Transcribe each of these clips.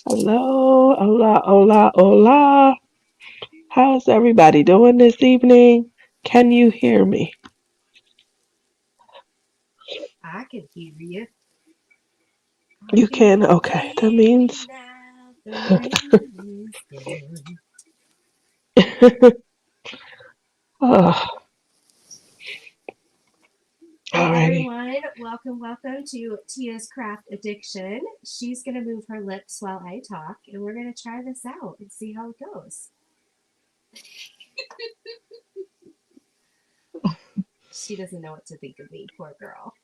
Hello, hola, hola, hola. How's everybody doing this evening? Can you hear me? I can hear you. I You can can? Okay, that hear you means. now. The rain is gone. Oh, Hey alrighty. everyone, welcome to Tia's Craft Addiction. She's gonna move her lips while I talk, and we're gonna try this out and see how it goes. She doesn't know what to think of me, poor girl.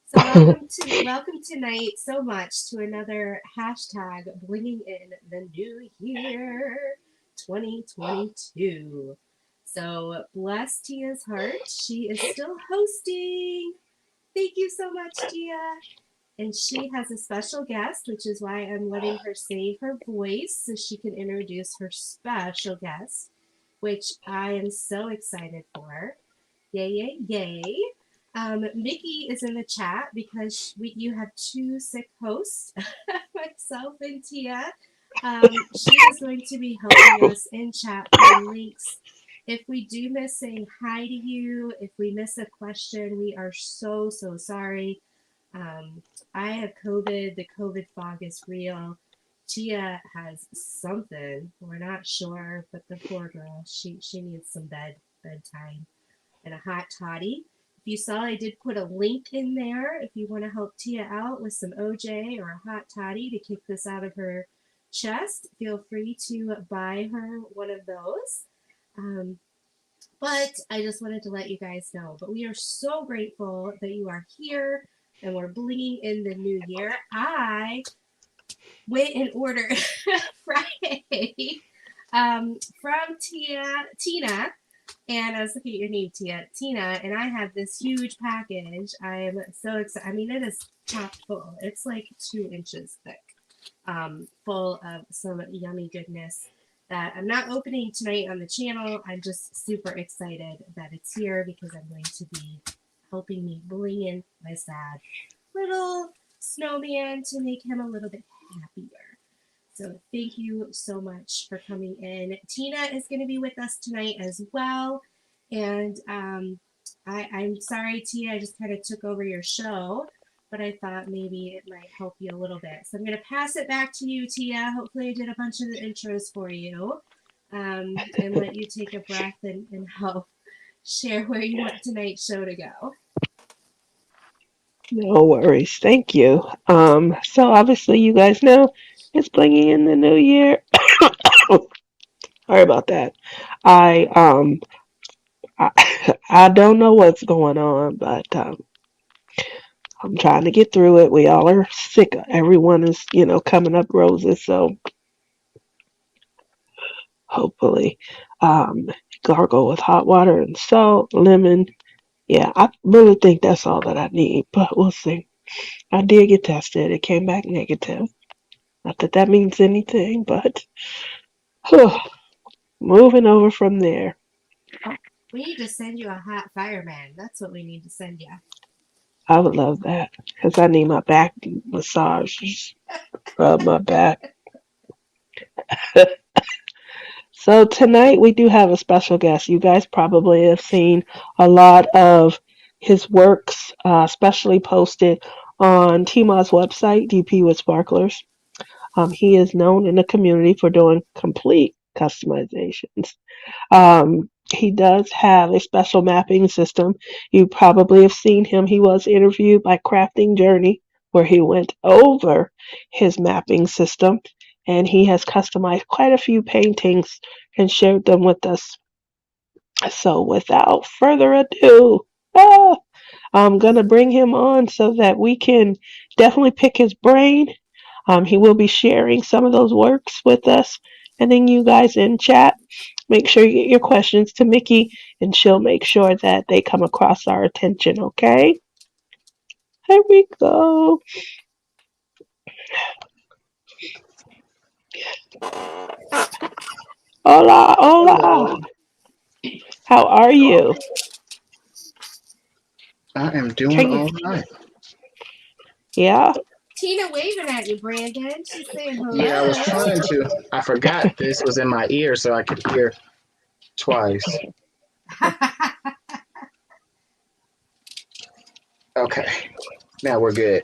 So welcome tonight so much to another hashtag blinging in the new year 2022. So bless Tia's heart, she is still hosting. Thank you so much, Tia. And she has a special guest, which is why I'm letting her save her voice so she can introduce her special guest, which I am so excited for. Yay, yay, yay. Mickey is in the chat because you have two sick hosts, myself and Tia. She is going to be helping us in chat putting links. If we do miss saying hi to you, if we miss a question, we are so, so sorry. Um, I have COVID. The COVID fog is real. Tia has something. We're not sure, but the poor girl, she needs some bedtime and a hot toddy. If you saw, I did put a link in there. If you want to help Tia out with some OJ or a hot toddy to kick this out of her chest, feel free to buy her one of those. Um, but I just wanted to let you guys know. But we are so grateful that you are here and we're blinging in the new year. I went and ordered Friday from Tina, and I was looking at your name, Tina, and I have this huge package. I am so excited. I mean, it is chock full. It's like 2 inches thick, full of some yummy goodness that I'm not opening tonight on the channel. I'm just super excited that it's here because I'm going to be helping me bling in my sad little snowman to make him a little bit happier. So thank you so much for coming in. Tina is going to be with us tonight as well. And I'm sorry, Tia, I just kind of took over your show, but I thought maybe it might help you a little bit. So I'm going to pass it back to you, Tia. Hopefully I did a bunch of the intros for you and let you take a breath and help share where you want tonight's show to go. No worries. Thank you. So obviously you guys know it's blingy in the new year. Sorry about that. I um I, I don't know what's going on, but I'm trying to get through it. We all are sick. Everyone is, coming up roses. So hopefully, um, gargle with hot water and salt, lemon. Yeah, I really think that's all that I need, but we'll see. I did get tested. It came back negative. Not that that means anything, but moving over from there. We need to send you a hot fireman. That's what we need to send you. I would love that because I need my back massage. Just rub my back. So tonight we do have a special guest. You guys probably have seen a lot of his works, especially posted on Tima's website, DP with Sparklers. He is known in the community for doing complete customizations. He does have a special mapping system. You probably have seen him. He was interviewed by Crafting Journey, where he went over his mapping system, and he has customized quite a few paintings and shared them with us. So, without further ado, ah, I'm gonna bring him on so that we can definitely pick his brain. He will be sharing some of those works with us. And then you guys in chat, make sure you get your questions to Mickey and she'll make sure that they come across our attention, okay? Here we go. Hola, hola. Hello. How are you? I am doing Can you? all right. Yeah. Tina waving at you, Brandon. She's saying Yeah, I was hello. trying to. I forgot this was in my ear so I could hear twice. Okay, now we're good.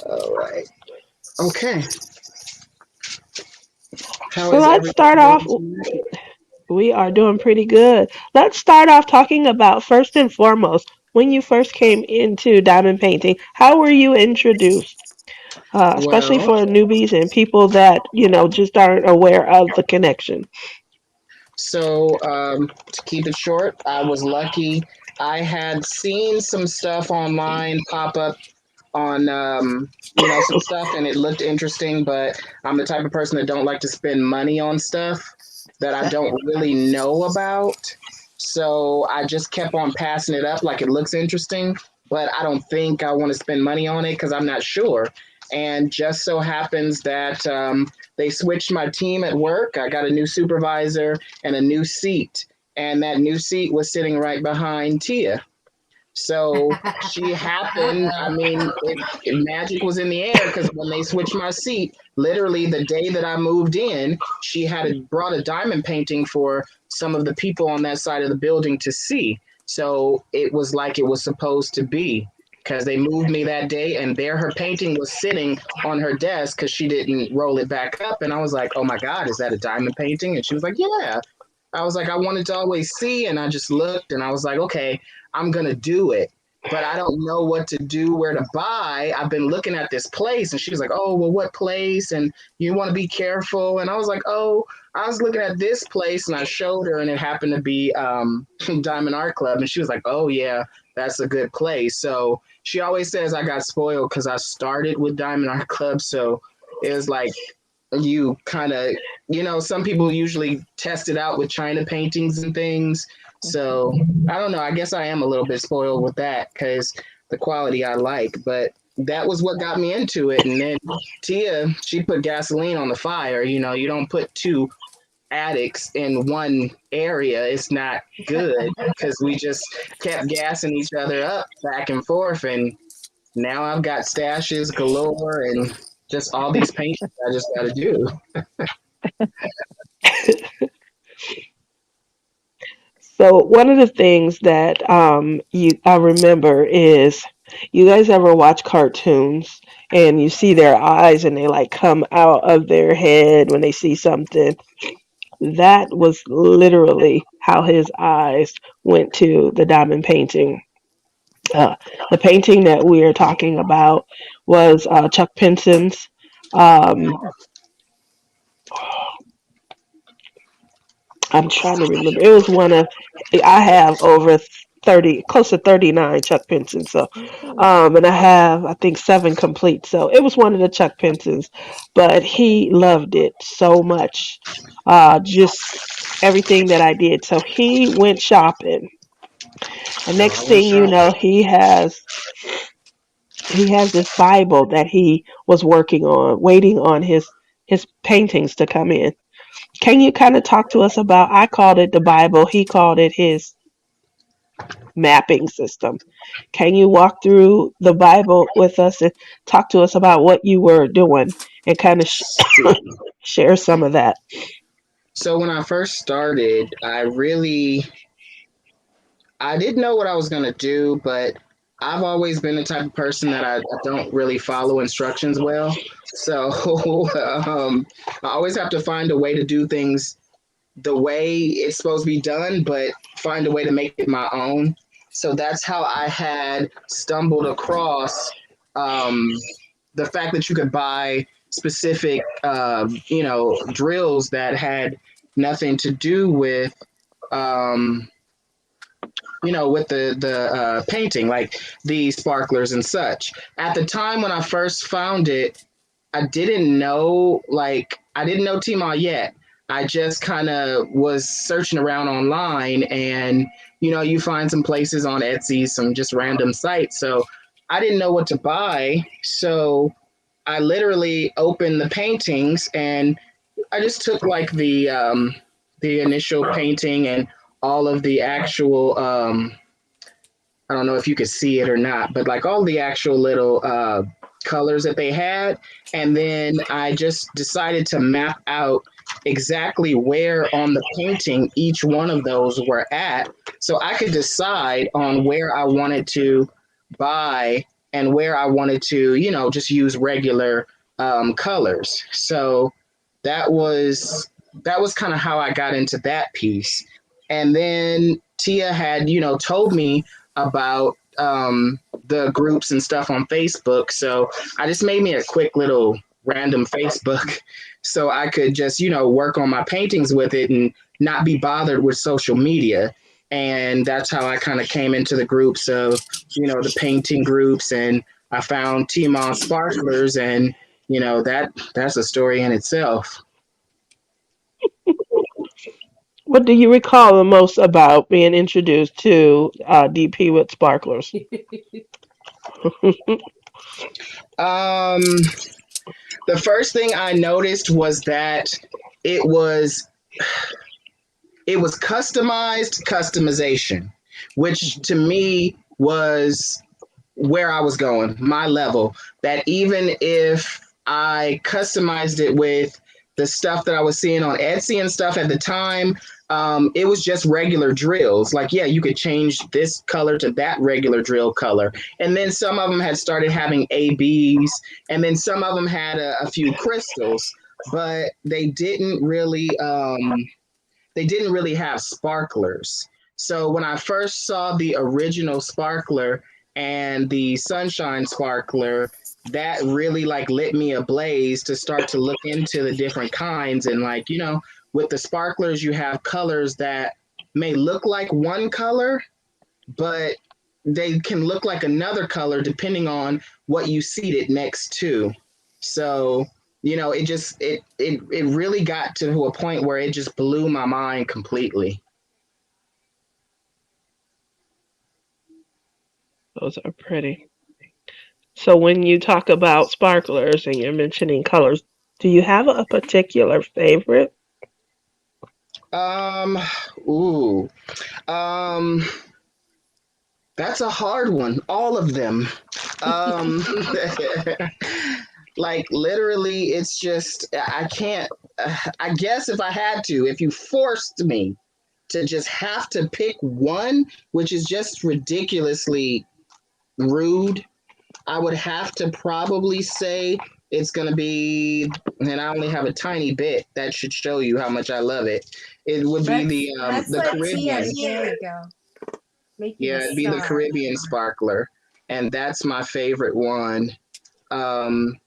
All right. Okay. How So is let's everybody start off. doing tonight? We are doing pretty good. Let's start off talking about first and foremost when you first came into diamond painting. How were you introduced? Especially Well, for newbies and people that just aren't aware of the connection. to keep it short, I was lucky. I had seen some stuff online pop up on some stuff and it looked interesting, but I'm the type of person that don't like to spend money on stuff that I don't really know about. So I just kept on passing it up like it looks interesting, but I don't think I want to spend money on it because I'm not sure. And just so happens that they switched my team at work. I got a new supervisor and a new seat, and that new seat was sitting right behind Tia. So she happened, I mean, magic was in the air because when they switched my seat, literally the day that I moved in, she had brought a diamond painting for some of the people on that side of the building to see. So it was like it was supposed to be because they moved me that day and there her painting was sitting on her desk because she didn't roll it back up. And I was like, oh my God, is that a diamond painting? And she was like, yeah. I was like, I wanted to always see, and I just looked, and I was like, okay, I'm gonna do it, but I don't know what to do, where to buy. I've been looking at this place, and she was like, oh, well, what place? And you want to be careful. And I was like, oh, I was looking at this place, and I showed her, and it happened to be Diamond Art Club, and she was like, oh yeah, that's a good place. So she always says I got spoiled because I started with Diamond Art Club, so it was like you kind of some people usually test it out with china paintings and things, so I don't know, I guess I am a little bit spoiled with that because the quality I like, but that was what got me into it. And then Tia, she put gasoline on the fire. You don't put two addicts in one area, it's not good, because we just kept gassing each other up back and forth, and now I've got stashes galore and just all these paintings I just got to do. So one of the things that you I remember is you guys ever watch cartoons and you see their eyes and they like come out of their head when they see something. That was literally how his eyes went to the diamond painting. Uh, the painting that we are talking about was Chuck Penson's. Um, I'm trying to remember. It was one of I have over 30, close to 39 Chuck Pensons. So, and I have I think seven complete. So it was one of the Chuck Pensons, but he loved it so much. Just everything that I did. So he went shopping, and So I next went thing you know, shopping. he has this Bible that he was working on, waiting on his paintings to come in. Can you kind of talk to us about? I called it the Bible. He called it his mapping system. Can you walk through the Bible with us and talk to us about what you were doing and kind of See. share some of that? So when I first started, I didn't know what I was gonna do, but I've always been the type of person that I don't really follow instructions well. So I always have to find a way to do things the way it's supposed to be done, but find a way to make it my own. So that's how I had stumbled across um, the fact that you could buy specific, drills that had nothing to do with, um, with the painting, like the sparklers and such. At the time when I first found it, I didn't know Tmall yet. I just kind of was searching around online, and you find some places on Etsy, some just random sites. So I didn't know what to buy, so I literally opened the paintings and I just took like the initial painting and all of the actual I don't know if you could see it or not, but like all the actual little colors that they had. And then I just decided to map out exactly where on the painting each one of those were at. So I could decide on where I wanted to buy and where I wanted to, just use regular colors. So that was that was kind of how I got into that piece. And then Tia had, told me about the groups and stuff on Facebook. So I just made me a quick little random Facebook so I could just, work on my paintings with it and not be bothered with social media. And that's how I kind of came into the groups of, the painting groups. And I found Timon Sparklers, and that's a story in itself. What do you recall the most about being introduced to DP with sparklers? Um, the first thing I noticed was that it was it was customized customization, which to me was where I was going, my level. That even if I customized it with the stuff that I was seeing on Etsy and stuff at the time, it was just regular drills. Like, yeah, you could change this color to that regular drill color. And then some of them had started having ABs, and then some of them had a few crystals, but they didn't really have sparklers. So when I first saw the original sparkler and the sunshine sparkler, that really like lit me ablaze to start to look into the different kinds. And like, with the sparklers, you have colors that may look like one color, but they can look like another color depending on what you seed it next to. So, it really got to a point where it just blew my mind completely. Those are pretty. So when you talk about sparklers and you're mentioning colors, do you have a particular favorite? Um, ooh, um, that's a hard one. All of them. Um, like literally, it's just I can't. I guess if I had to, if you forced me to just have to pick one, which is just ridiculously rude, I would have to probably say it's going to be, and I only have a tiny bit that should show you how much I love it. It would be let's the let's the let Tia. Caribbean. There we go. Make you Yeah, a it'd be the star. Caribbean sparkler, and that's my favorite one. Um,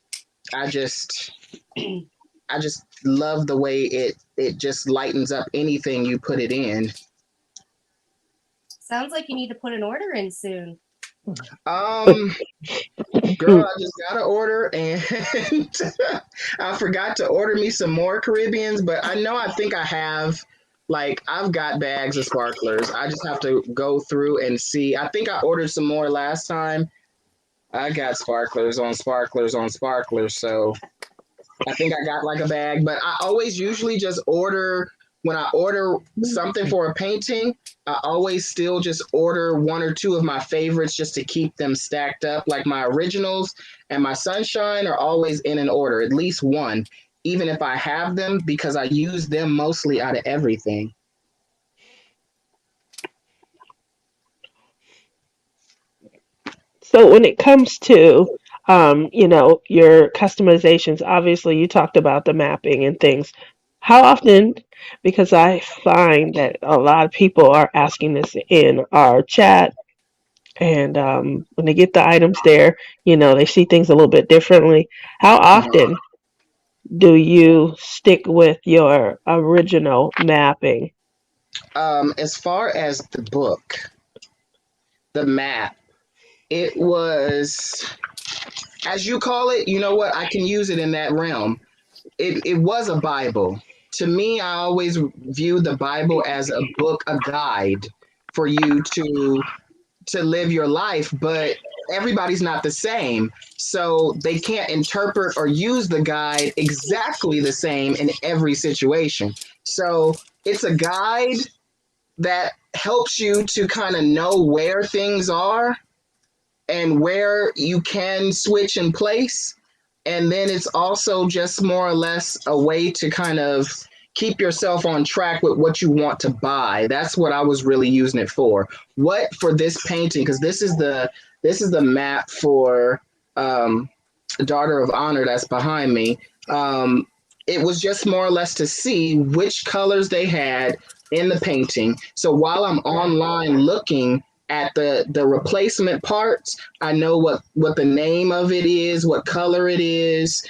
I just I just love the way it just lightens up anything you put it in. Sounds like you need to put an order in soon. Um, Girl, I just got to order, and I forgot to order me some more Caribbeans, but I think I have, like, I've got bags of sparklers. I just have to go through and see. I think I ordered some more last time. I got sparklers on sparklers on sparklers, so I think I got like a bag, but I always usually just order when I order something for a painting. I always still just order one or two of my favorites just to keep them stacked up. Like my originals and my sunshine are always in an order, at least one, even if I have them because I use them mostly out of everything. So when it comes to your customizations, obviously you talked about the mapping and things. How often, because I find that a lot of people are asking this in our chat, and when they get the items there, they see things a little bit differently. How Mhm. often do you stick with your original mapping? As far as the book, the map, it was, as you call it, you know what? I can use it in that realm. It was a Bible. To me, I always viewed the Bible as a book, a guide for you to live your life. But everybody's not the same. So they can't interpret or use the guide exactly the same in every situation. So it's a guide that helps you to kind of know where things are and where you can switch in place. And then it's also just more or less a way to kind of keep yourself on track with what you want to buy. That's what I was really using it for. What for this painting? Because this is the map for Daughter of Honor that's behind me. Um, it was just more or less to see which colors they had in the painting. So while I'm online looking at the replacement parts, I know what the name of it is, what color it is,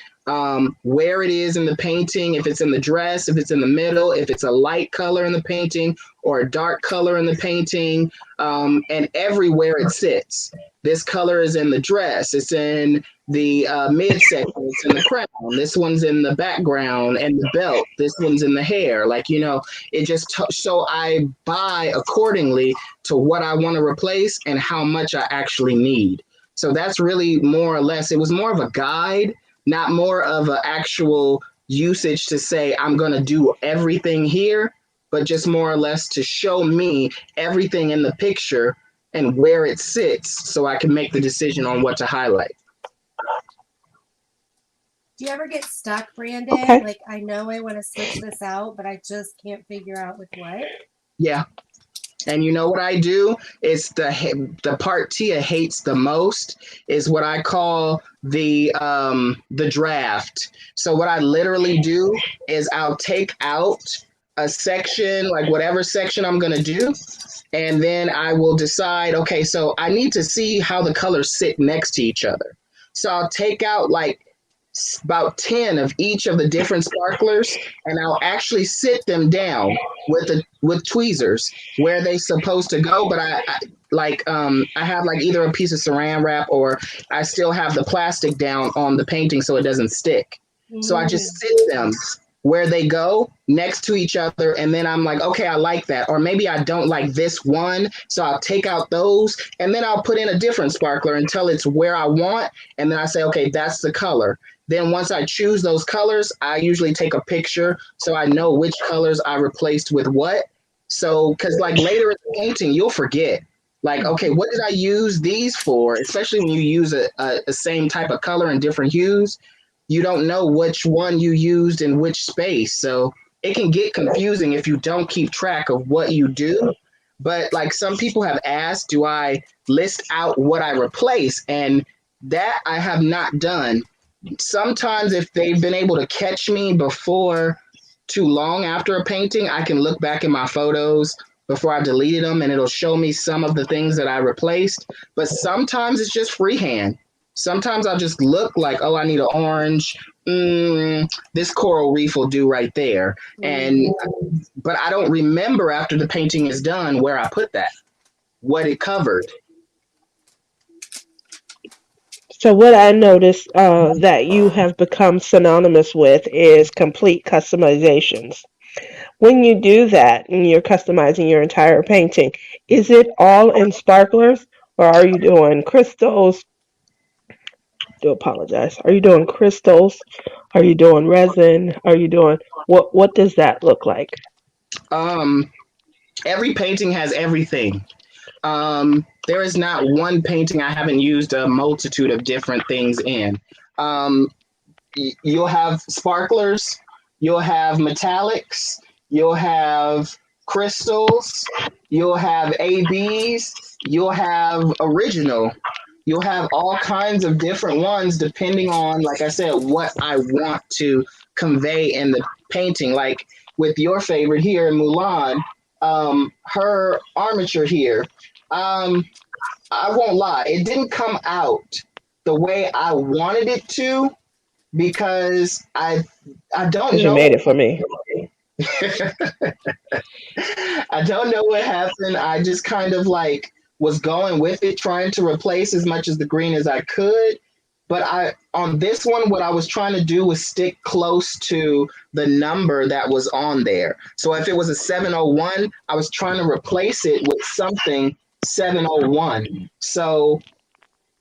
where it is in the painting, if it's in the dress, if it's in the middle, if it's a light color in the painting or a dark color in the painting, and everywhere it sits. This color is in the dress. It's in the midsection. It's in the crown. This one's in the background and the belt. This one's in the hair. Like, it just so I buy accordingly to what I want to replace and how much I actually need. So that's really more or less, it was more of a guide, not more of an actual usage to say I'm going to do everything here, but just more or less to show me everything in the picture and where it sits so I can make the decision on what to highlight. Do you ever get stuck, Brandon? Okay. Like, I know I want to switch this out, but I just can't figure out with what. Yeah. And you know what I do? It's the part Tia hates the most is what I call the draft. So what I literally do is I'll take out a section, like whatever section I'm gonna do, and then I will decide, okay, so I need to see how the colors sit next to each other. So I'll take out like about 10 of each of the different sparklers and I'll actually sit them down with tweezers where they supposed to go, but I have like either a piece of saran wrap or I still have the plastic down on the painting so it doesn't stick. So I just sit them where they go next to each other. And then I'm like, okay, I like that. Or maybe I don't like this one. So I'll take out those and then I'll put in a different sparkler until it's where I want. And then I say, okay, that's the color. Then once I choose those colors, I usually take a picture so I know which colors I replaced with what. So, because like later in the painting, you'll forget. Like, okay, what did I use these for? Especially when you use a same type of color in different hues, you don't know which one you used in which space. So it can get confusing if you don't keep track of what you do. But like some people have asked, do I list out what I replace? And that I have not done. Sometimes if they've been able to catch me before too long after a painting, I can look back in my photos before I deleted them and it'll show me some of the things that I replaced. But sometimes it's just freehand. Sometimes I'll just look like, oh, I need an orange. This coral reef will do right there. But I don't remember after the painting is done where I put that, what it covered. So what I noticed that you have become synonymous with is complete customizations. When you do that and you're customizing your entire painting, is it all in sparklers or are you doing crystals? Do apologize. Are you doing crystals? Are you doing resin? Are you doing what does that look like? Um, every painting has everything. There is not one painting I haven't used a multitude of different things in. Um, you'll have sparklers, you'll have metallics, you'll have crystals, you'll have ABs, you'll have original. You'll have all kinds of different ones depending on, like I said, what I want to convey in the painting. Like with your favorite here, Mulan, her armature here. Um, I won't lie, it didn't come out the way I wanted it to because I don't Because you know. made it for me. I don't know what happened. I just kind of like was going with it, trying to replace as much as the green as I could. But I on this one, what I was trying to do was stick close to the number that was on there. So if it was a 701, I was trying to replace it with something 701. So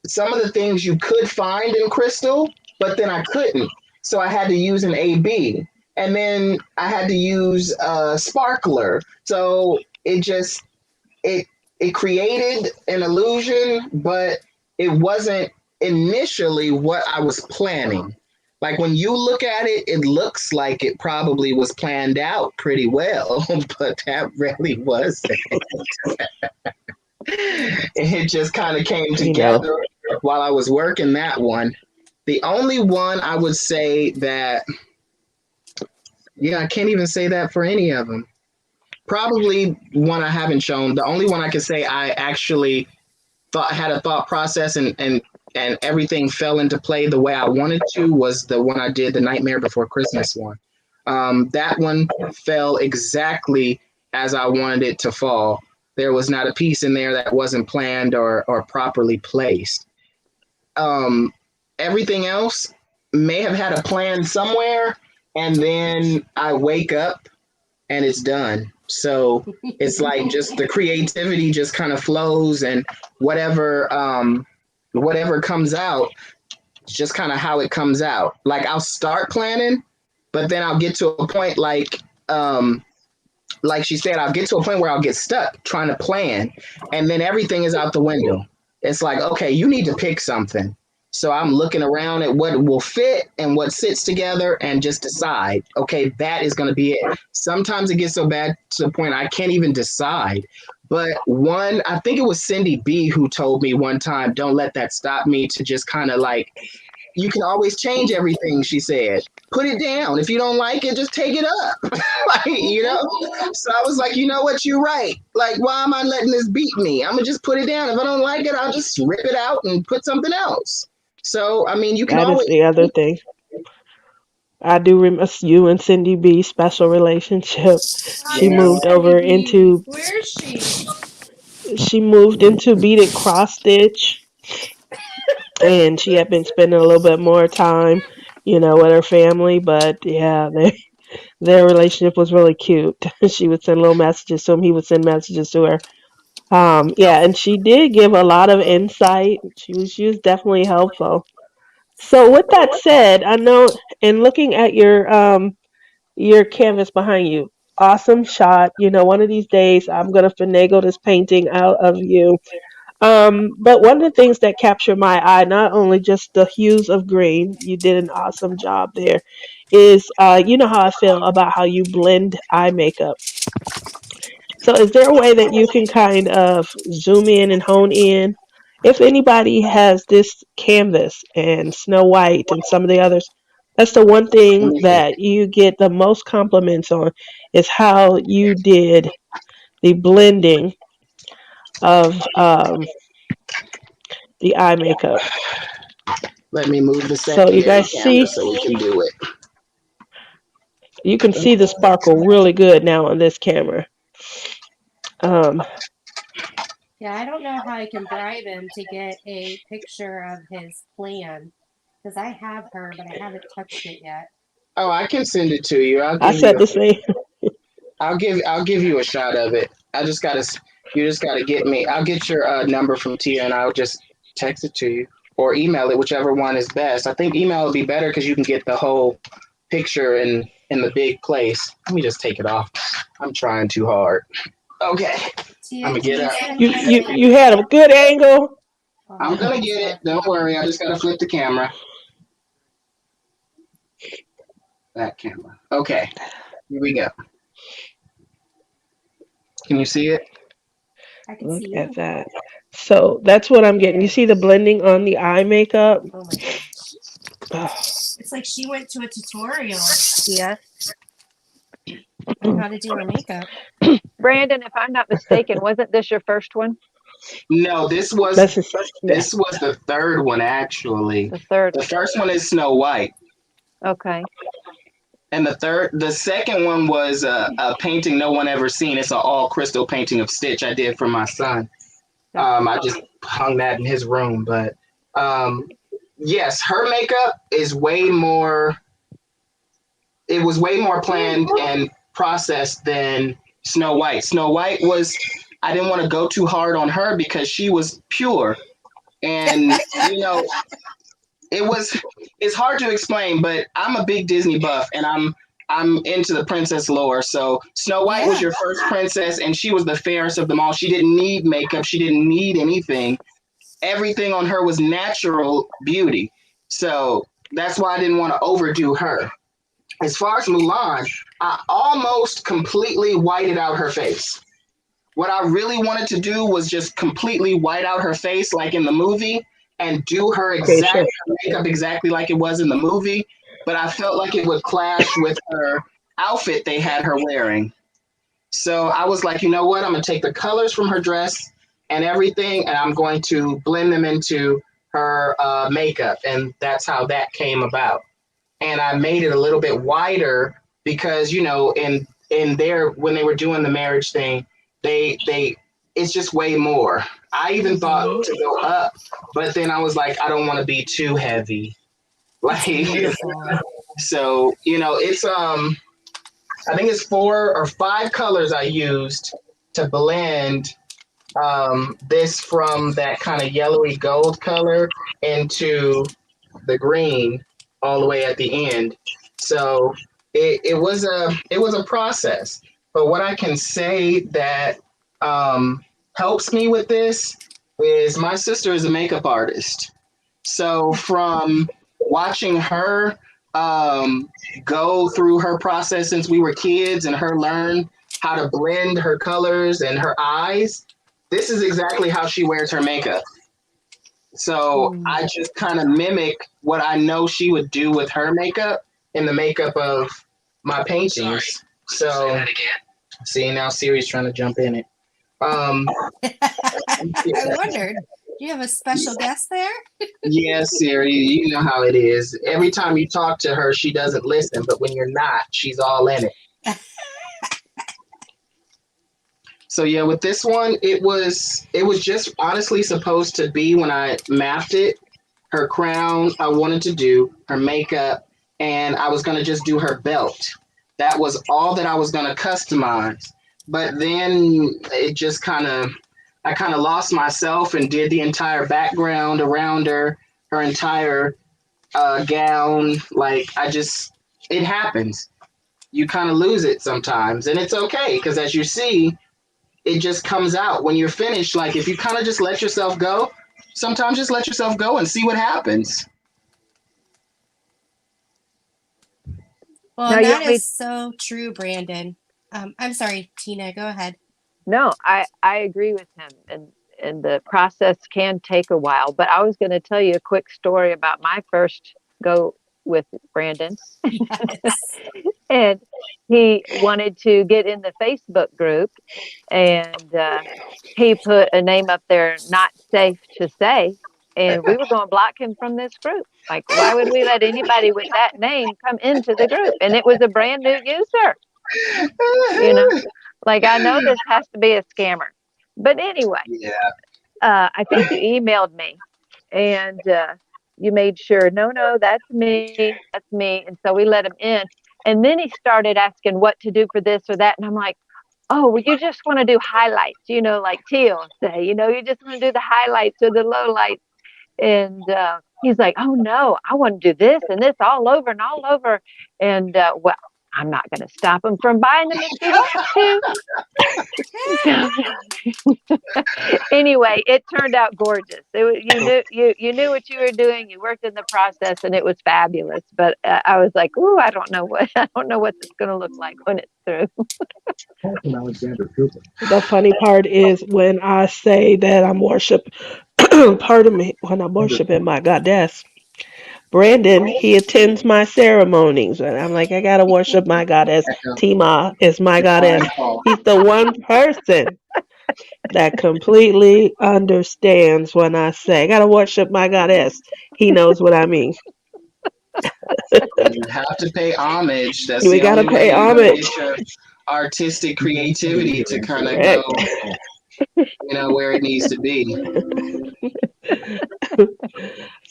some of the things you could find in crystal, but then I couldn't. So I had to use an AB. And then I had to use a sparkler. So it it created an illusion, but it wasn't initially what I was planning. Like when you look at it, it looks like it probably was planned out pretty well, but that really wasn't. It just kind of came You know, together while I was working that one. The only one I would say that, yeah, I can't even say that for any of them. Probably one I haven't shown. The only one I could say I actually thought had a thought process and everything fell into play the way I wanted to was the one I did, the Nightmare Before Christmas one. That one fell exactly as I wanted it to fall. There was not a piece in there that wasn't planned or properly placed. Um, Everything else may have had a plan somewhere, and then I wake up and it's done. So it's like just the creativity just kind of flows, and whatever comes out, it's just kind of how it comes out. Like I'll start planning, but then I'll get to a point like she said, I'll get to a point where I'll get stuck trying to plan, and then everything is out the window. It's like, okay, you need to pick something. So I'm looking around at what will fit and what sits together and just decide, okay, that is going to be it. Sometimes it gets so bad to the point I can't even decide. But one, I think it was Cindy B who told me one time, don't let that stop me to just kind of like, you can always change everything, she said. Put it down. If you don't like it, just take it up. Like, you know? So I was like, you know what, you're right. Like, why am I letting this beat me? I'm gonna just put it down. If I don't like it, I'll just rip it out and put something else. So I mean you can that is always the other thing. I do remember you and Cindy B special relationship. She I miss moved yeah. Cindy over B. into Where is she? she moved into beaded cross stitch, and she had been spending a little bit more time, with her family. But yeah, their relationship was really cute. She would send little messages to him. He would send messages to her. Yeah, and she did give a lot of insight. She was definitely helpful. So with that said, I know in looking at your canvas behind you, awesome shot. One of these days I'm gonna finagle this painting out of you. But one of the things that captured my eye, not only just the hues of green, you did an awesome job there, is you know how I feel about how you blend eye makeup. So, is there a way that you can kind of zoom in and hone in? If anybody has this canvas and Snow White and some of the others, that's the one Let thing me see. that you get the most compliments on is how you did the blending of the eye makeup. Let me move the So, you secondary guys camera see, so we can do it. you can see the sparkle really good now on this camera. Um, Yeah, I don't know how I can bribe him to get a picture of his plan because I have her, but I haven't touched it yet. Oh, I can send it to you. I said the same. I'll give you a shot of it. You just gotta get me. I'll get your number from Tia and I'll just text it to you or email it, whichever one is best. I think email would be better because you can get the whole picture in the big place. Let me just take it off. I'm trying too hard. Okay, I'm Tia, gonna can get you up. send You me you the? you had a good angle. Oh, I'm no, gonna it's get it. not. Don't worry. I just gotta flip the camera. That camera. Okay, here we go. Can you see it? I can Look see at you. that. So that's what I'm getting. You There. see the blending on the eye makeup? Oh my gosh. Oh, It's like she went to a tutorial Yes. on how to do her makeup. Brandon, if I'm not mistaken, wasn't this your first one? No, that's just yeah. this was the third one actually. The third The one. first one is Snow White, Okay. and the second one was a painting no one ever seen. It's an all crystal painting of Stitch I did for my son. Okay. I just hung that in his room, but um, yes, her makeup is way more. It was way more planned and processed than Snow White. Snow White was. I didn't want to go too hard on her because she was pure And it was it's hard to explain, but I'm a big Disney buff, and I'm into the princess lore. So Snow White was Yeah. your first princess, and she was the fairest of them all. She didn't need makeup. She didn't need anything. Everything on her was natural beauty. So that's why I didn't want to overdo her. As far as Mulan, I almost completely whited out her face. What I really wanted to do was just completely white out her face like in the movie and do her exact Facial. makeup exactly like it was in the movie, but I felt like it would clash with her outfit they had her wearing. So I was like, you know what? I'm going to take the colors from her dress and everything, and I'm going to blend them into her makeup. And that's how that came about. And I made it a little bit wider because, in there, when they were doing the marriage thing, they it's just way more. I even thought Mhm. to go up, but then I was like, I don't want to be too heavy. It's Like, beautiful. so, it's I think it's 4 or 5 colors I used to blend this from that kind of yellowy gold color into the green all the way at the end. So it was a process. But what I can say that um, helps me with this is my sister is a makeup artist. So from watching her um, go through her process since we were kids and her learn how to blend her colors and her eyes, this is exactly how she wears her makeup. So Mm. I just kind of mimic what I know she would do with her makeup in the makeup of my paintings. So see, now Siri's trying to jump in it. Um, I wondered, do you have a special guest there? yeah, Siri, you know how it is. Every time you talk to her, she doesn't listen, but when you're not, she's all in it. So yeah, with this one, it was just honestly supposed to be when I mapped it. Her crown, I wanted to do her makeup, and I was gonna just do her belt. That was all that I was gonna customize. But then it just I kind of lost myself and did the entire background around her, her entire gown. Like it happens. You kind of lose it sometimes, and it's okay because as you see, it just comes out when you're finished. Like if you kind of just let yourself go, sometimes just let yourself go and see what happens. Well, Now and you that want me? is so true, Brandon. I'm sorry, Tina, go ahead. No, I agree with him, and the process can take a while. But I was going to tell you a quick story about my first go with Brandon, Yes. and he wanted to get in the Facebook group, and he put a name up there, not safe to say, and we were going to block him from this group. Like, why would we let anybody with that name come into the group? And it was a brand new user, you know. Like, I know this has to be a scammer. But anyway, Yeah. I think you emailed me and you made sure, no, no, that's me, that's me. And so we let him in. And then he started asking what to do for this or that. And I'm like, oh, well, you just want to do highlights, like Teal say, you just want to do the highlights or the lowlights. And he's like, oh, no, I want to do this and this all over and all over. And well, I'm not going to stop him from buying them if he wants to. So anyway, it turned out gorgeous. You knew what you were doing. You worked in the process, and it was fabulous. But I was like, "Ooh, I don't know what I don't know what it's going to look like when it's through." Alexander Cooper. The funny part is when I say that I'm worship, pardon me, when I'm worshiping my goddess, Brandon, he attends my ceremonies, and I'm like, I gotta worship my goddess. Tima is my goddess. He's the one person that completely understands when I say, I gotta worship my goddess. He knows what I mean. You have to pay homage. That's We the gotta only way pay you're going to get homage. your artistic creativity to kind of go, Correct. where it needs to be.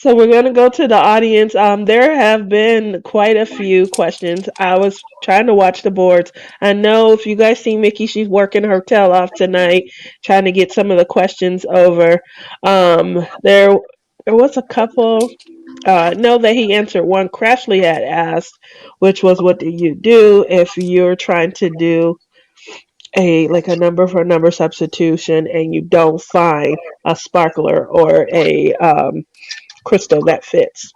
So we're gonna go to the audience. There have been quite a few questions. I was trying to watch the boards. I know if you guys see Mickey, she's working her tail off tonight, trying to get some of the questions over. There was a couple. Know that he answered one Crashly had asked, which was, "What do you do if you're trying to do a number for number substitution and you don't find a sparkler or a crystal that fits?"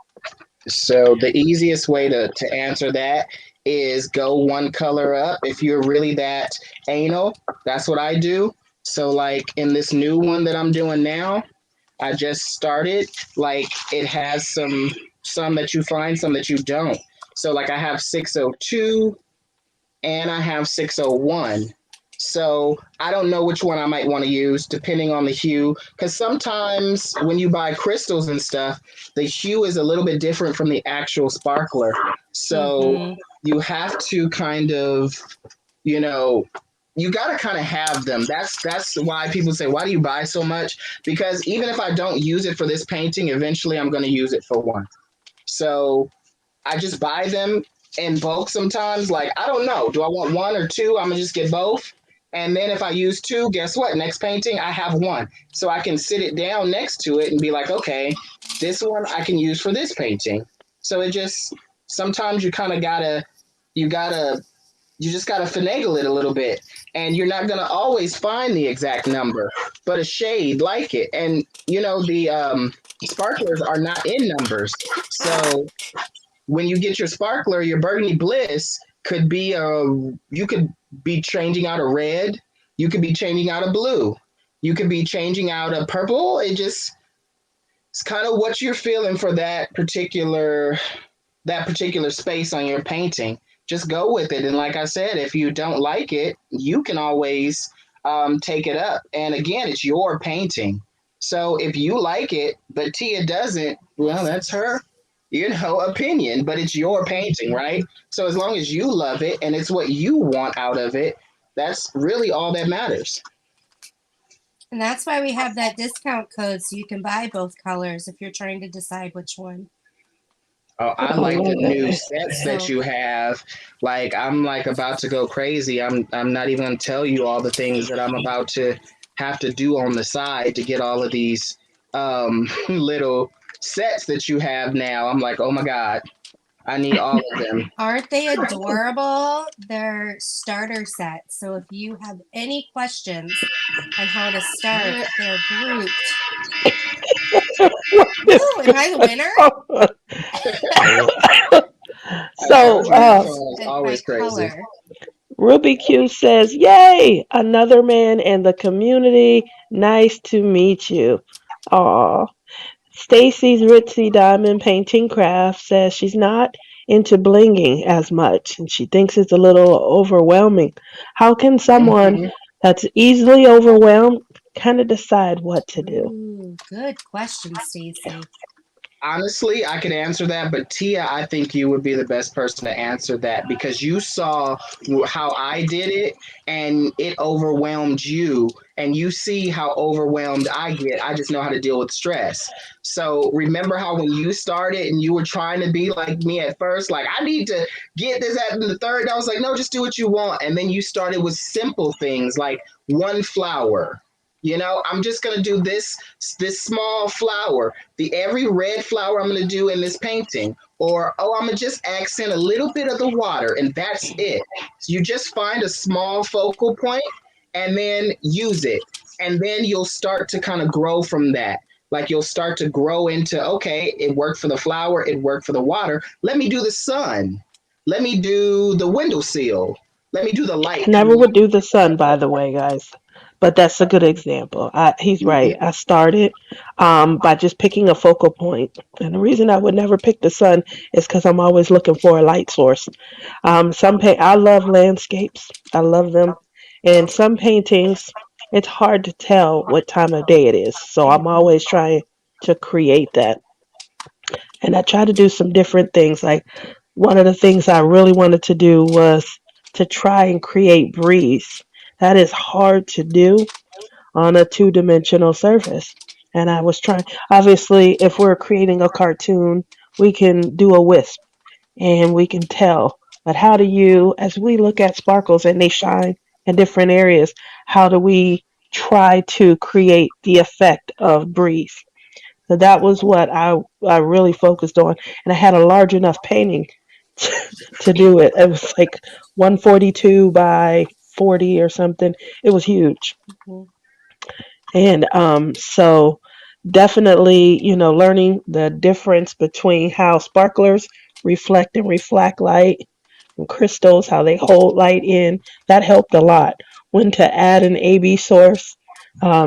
So the easiest way to answer that is go one color up. If you're really that anal, that's what I do. So like in this new one that I'm doing now, I just started. Like it has some that you find, some that you don't. So like I have 602 and I have 601. So I don't know which one I might want to use depending on the hue. Because sometimes when you buy crystals and stuff, the hue is a little bit different from the actual sparkler. So Hmm. you have to kind of, you know, you got to kind of have them. That's why people say, why do you buy so much? Because even if I don't use it for this painting, eventually I'm going to use it for one. So I just buy them in bulk sometimes. Like, I don't know. Do I want one or two? I'm going to just get both. And then if I use two, guess what? Next painting, I have one. So I can sit it down next to it and be like, okay, this one I can use for this painting. So it just, sometimes you gotta, you just gotta finagle it a little bit. And you're not gonna always find the exact number, but a shade like it. And, the sparklers are not in numbers. So when you get your sparkler, your burgundy bliss could be you could be changing out a red, you could be changing out a blue, you could be changing out a purple. It's kind of what you're feeling for that particular space on your painting. Just go with it. And like I said, if you don't like it, you can always take it up. And again, it's your painting. So if you like it, but Tia doesn't, well, that's her, opinion, but it's your painting, right? So as long as you love it and it's what you want out of it, that's really all that matters. And that's why we have that discount code so you can buy both colors if you're trying to decide which one. Oh, I I like the love new it. sets that So, you have. Like I'm like about to go crazy. I'm not even gonna tell you all the things that I'm about to have to do on the side to get all of these little sets that you have now. I'm like, oh my God, I need all of them. aren't they adorable? They're starter sets. So if you have any questions on how to start, they're grouped. What is Woo! Am I the going winner? on? I told So, you this phone is By always crazy. color. Ruby Q says, "Yay! Another man in the community. Nice to meet you." Aw. Stacy's Ritzy Diamond Painting Craft says she's not into blinging as much and she thinks it's a little overwhelming. How can someone Hmm. that's easily overwhelmed kind of decide what to do? Ooh, good question, Stacy. Honestly, I could answer that, but Tia, I think you would be the best person to answer that because you saw how I did it and it overwhelmed you, and you see how overwhelmed I get. I just know how to deal with stress. So remember how when you started and you were trying to be like me at first, like I need to get this at the third. I was like, no, just do what you want. And then you started with simple things like one flower. I'm just gonna do this small flower, the every red flower I'm going to do in this painting, or I'm going to just accent a little bit of the water and that's it. So you just find a small focal point and then use it, and then you'll start to kind of grow from that. Like you'll start to grow into, okay, it worked for the flower, it worked for the water, let me do the sun, let me do the windowsill, let me do the I light never coming would out. do the sun, by the way, guys. But that's a good example. He's right. Mhm. I started by just picking a focal point. And the reason I would never pick the sun is because I'm always looking for a light source. I love landscapes. I love them. And some paintings, it's hard to tell what time of day it is. So I'm Mm-hmm. always trying to create that. And I try to do some different things. Like one of the things I really wanted to do was to try and create breeze. That is hard to do on a two-dimensional surface. And I was trying, obviously, if we're creating a cartoon, we can do a wisp and we can tell. But how do you, as we look at sparkles and they shine in different areas, how do we try to create the effect of breathe? So that was what I really focused on, and I had a large enough painting to do it. It was like 142 by 40 or something. It was huge. Mhm. And so definitely, learning the difference between how sparklers reflect and refract light and crystals, how they hold light in, that helped a lot. When to add an AB source,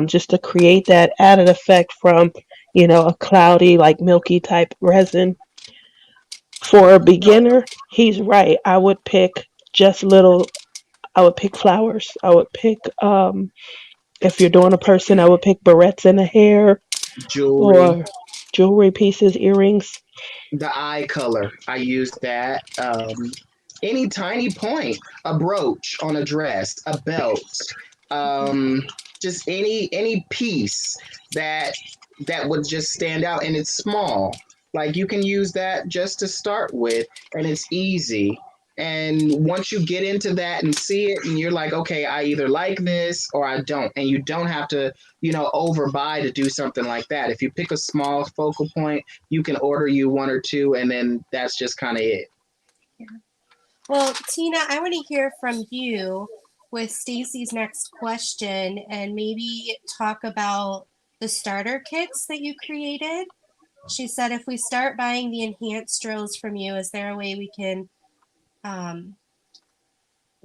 just to create that added effect from, a cloudy, like milky type resin. For a beginner, he's right. I would pick flowers. I would pick, if you're doing a person, I would pick barrettes in the hair Jewelry, or jewelry pieces, earrings. the eye color, I used that. Any tiny point, a brooch on a dress, a belt, um, just any piece that that would just stand out, and it's small. Like you can use that just to start with, and it's easy. And once you get into that and see it, and you're like, okay, I either like this or I don't, and you don't have to, overbuy to do something like that. If you pick a small focal point, you can order you one or two, and then that's just kind of it. Yeah. Well, Tina, I want to hear from you with Stacy's next question and maybe talk about the starter kits that you created. She said if we start buying the enhanced drills from you, is there a way we can um,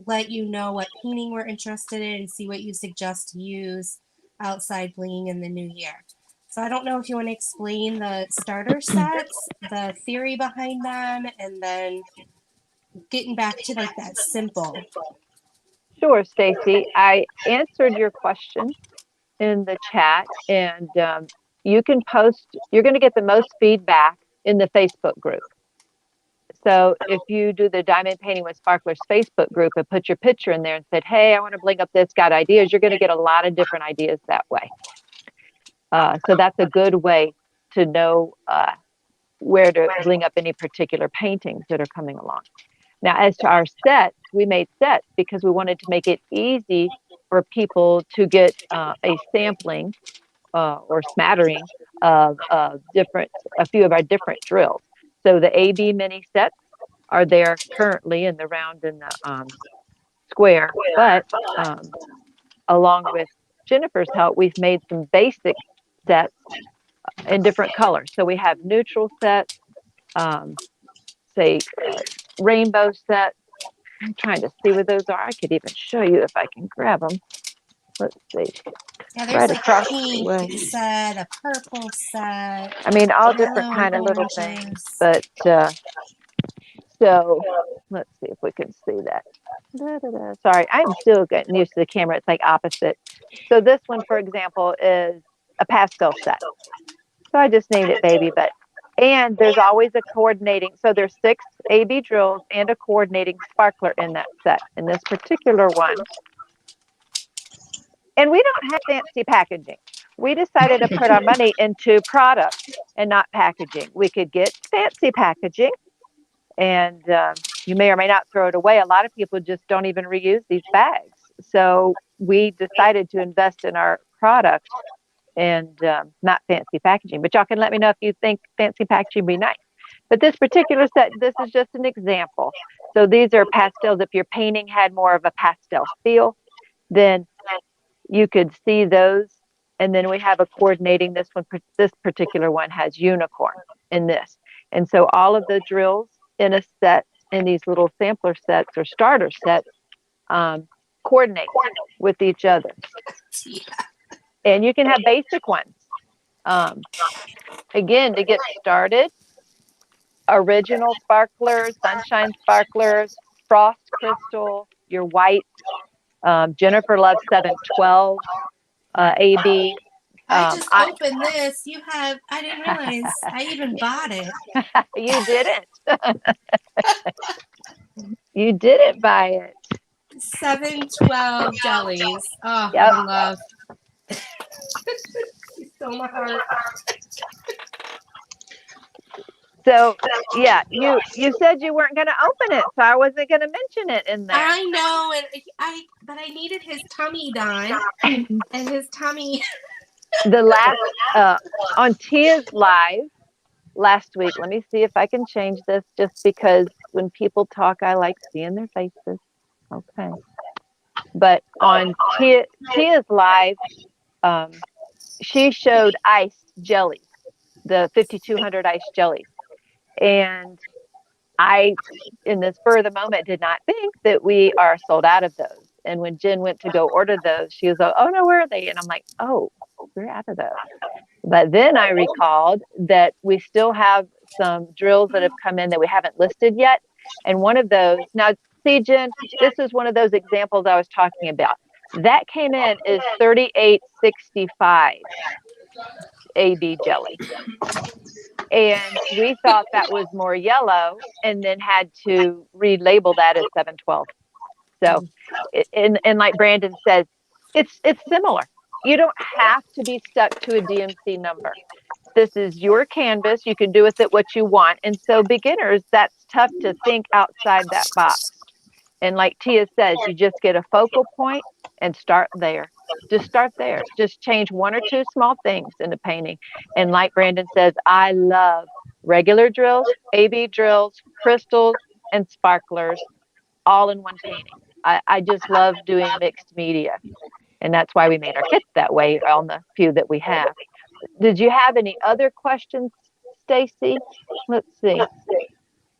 let you know what painting we're interested in and see what you suggest to use outside bling in the new year? So I don't know if you want to explain the starter sets, the theory behind them, and then getting back to like that simple. Sure, Stacy. I answered your question in the chat, and you can post. You're going to get the most feedback in the Facebook group. So if you do the Diamond Painting with Sparklers Facebook group and put your picture in there and said, "Hey, I want to bling up this," got ideas, you're going to get a lot of different ideas that way. So that's a good way to know where to bling up any particular paintings that are coming along. Now, as to our sets, we made sets because we wanted to make it easy for people to get a sampling or smattering of a few of our different drills. So the AB mini sets are there currently in the round and the square, but along with Jennifer's help, we've made some basic sets in different colors. So we have neutral sets, um, say rainbow sets. I'm trying to see what those are. I could even show you if I can grab them. Let's see. Yeah, there's Right like across the pink way. set, a purple set, I mean, all different yellow and kind of little things. oranges. But so let's see if we can see that. Da, da, da. Sorry, I'm still getting used to the camera. It's like opposite. So this one, for example, is a pastel set. So I just named it baby, but and there's always a coordinating. So there's 6 AB drills and a coordinating sparkler in that set. In this particular one, and we don't have fancy packaging. We decided to put our money into product and not packaging. We could get fancy packaging, and you may or may not throw it away. A lot of people just don't even reuse these bags. So we decided to invest in our product and not fancy packaging. But y'all can let me know if you think fancy packaging would be nice. But this particular set, this is just an example. So these are pastels. If your painting had more of a pastel feel, then you could see those. And then we have a coordinating this one. This particular one has unicorn in this. And so all of the drills in a set, in these little sampler sets or starter sets, coordinate with each other. And you can have basic ones. Again, to get started, original sparklers, sunshine sparklers, frost crystal, your white. Jennifer loves 712 AB. I just opened this. I didn't realize I even bought it. You didn't. You didn't buy it. 712 jellies. Oh, Yep. I love. So stole my heart. So yeah, you said you weren't going to open it, so I wasn't going to mention it in there. I know, and but I needed his tummy done, and his tummy. The last on Tia's live last week. Let me see if I can change this, just because when people talk, I like seeing their faces. Okay, but on Tia's live, she showed iced jellies, the 5200 iced jellies, and I, in this spur of the moment, did not think that we are sold out of those. And when Jen went to go order those, she was like, "Oh no, where are they?" And I'm like, "Oh, we're out of those." But then I recalled that we still have some drills that have come in that we haven't listed yet. And one of those, now, see, Jen, this is one of those examples I was talking about. That came in is 3865 AB jelly. And we thought that was more yellow, and then had to relabel that as 712. So, and like Brandon says, it's similar. You don't have to be stuck to a DMC number. This is your canvas. You can do with it what you want. And so beginners, that's tough to think outside that box. And like Tia says, you just get a focal point and start there. Just start there. Just change one or two small things in the painting. And like Brandon says, I love regular drills, AB drills, crystals, and sparklers all in one painting. I just love doing mixed media. And that's why we made our kits that way on the few that we have. Did you have any other questions, Stacy? Let's see.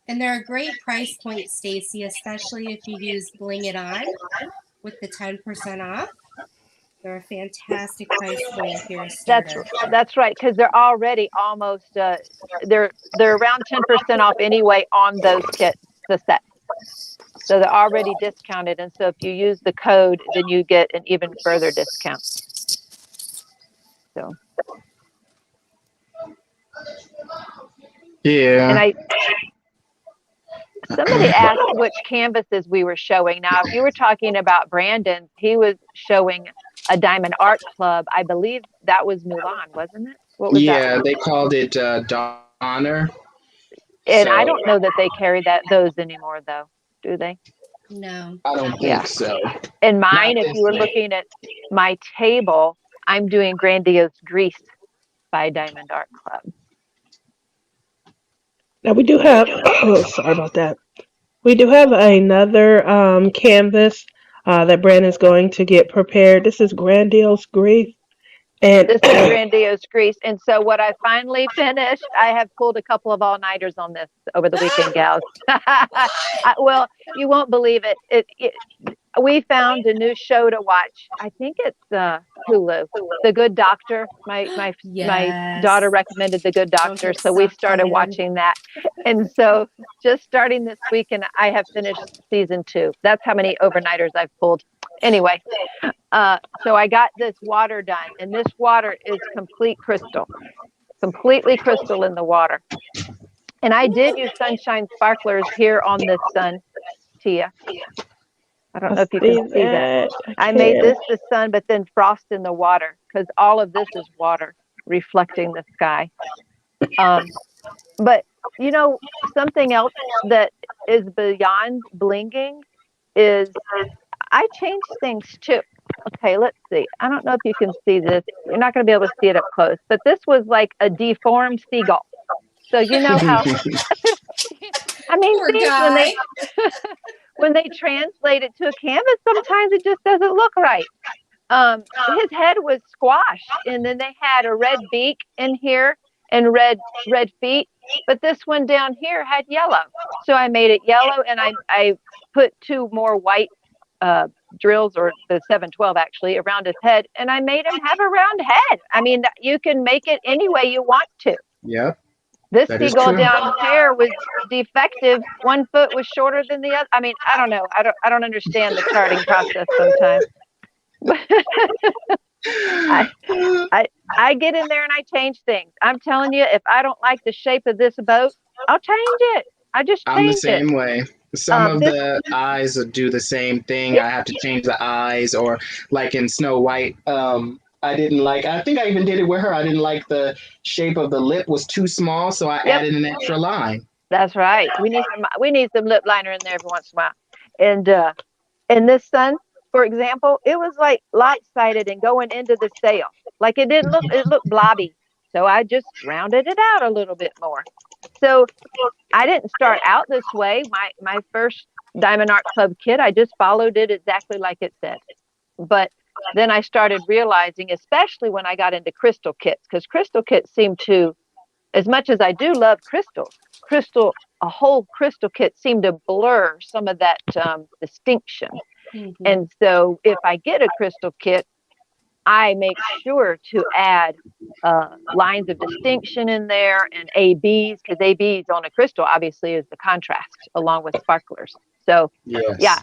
And they're a great price point, Stacy, especially if you use Bling It On with the 10% off. They're a fantastic price point if you're a starter. That's right, because they're already almost they're around 10% off anyway on those kits, the sets. So they're already discounted, and so if you use the code, then you get an even further discount. So yeah. And somebody asked which canvases we were showing. Now, if you were talking about Brandon's, he was showing a Diamond Art Club. I believe that was Mulan, wasn't it? What was that? Yeah, they called it Donner. And So I don't know that they carry those anymore, though. Do they? No. I don't think so. And mine, Not if you were way. looking at my table, I'm doing Grandiose Grease by Diamond Art Club. Now we do have, oh, sorry about that. We do have another canvas that Brandon's going to get prepared. This is Grandiose Grief. And This is Grandiose Grease. And so what I finally finished, I have pulled a couple of all-nighters on this over the weekend, gals. Well, you won't believe it. We found a new show to watch. I think it's Hulu, The Good Doctor. My Yes. daughter recommended The Good Doctor, so we started watching that. And so just starting this weekend, I have finished season 2. That's how many overnighters I've pulled. Anyway, so I got this water done, and this water is complete crystal, completely crystal in the water. And I did use sunshine sparklers here on this sun, Tia. I don't know if you can see that. I made this the sun, but then frost in the water, because all of this is water reflecting the sky. But something else that is beyond blinging is I changed things too. Okay, let's see. I don't know if you can see this. You're not going to be able to see it up close, but this was like a deformed seagull. So you know how, I mean, Poor guy. when they translate it to a canvas, sometimes it just doesn't look right. His head was squashed, and then they had a red beak in here and red feet, but this one down here had yellow. So I made it yellow, and I put 2 more white drills, or the 712 actually, around his head, and I made him have a round head. I mean, you can make it any way you want to. Yeah. This seagull down here was defective. One foot was shorter than the other. I mean, I don't know. I don't understand the charting process sometimes. I get in there and I change things. I'm telling you, if I don't like the shape of this boat, I'll change it. I just change it. I'm the same way. Some of the eyes do the same thing. I have to change the eyes, or like in Snow White, I didn't like. I think I even did it with her. I didn't like the shape of the lip was too small, so I Yep, added an extra line. that's right. We need some lip liner in there every once in a while. And and this sun, for example, it was like light sighted and going into the sail. Like it looked blobby. So I just rounded it out a little bit more. So I didn't start out this way. My first Diamond Art Club kit, I just followed it exactly like it said. But then I started realizing, especially when I got into crystal kits, because crystal kits seem to, as much as I do love crystals, a whole crystal kit seemed to blur some of that distinction. Mm-hmm. And so if I get a crystal kit, I make sure to add lines of distinction in there and ABs, because ABs on a crystal obviously is the contrast along with sparklers. So, yeah, Yes,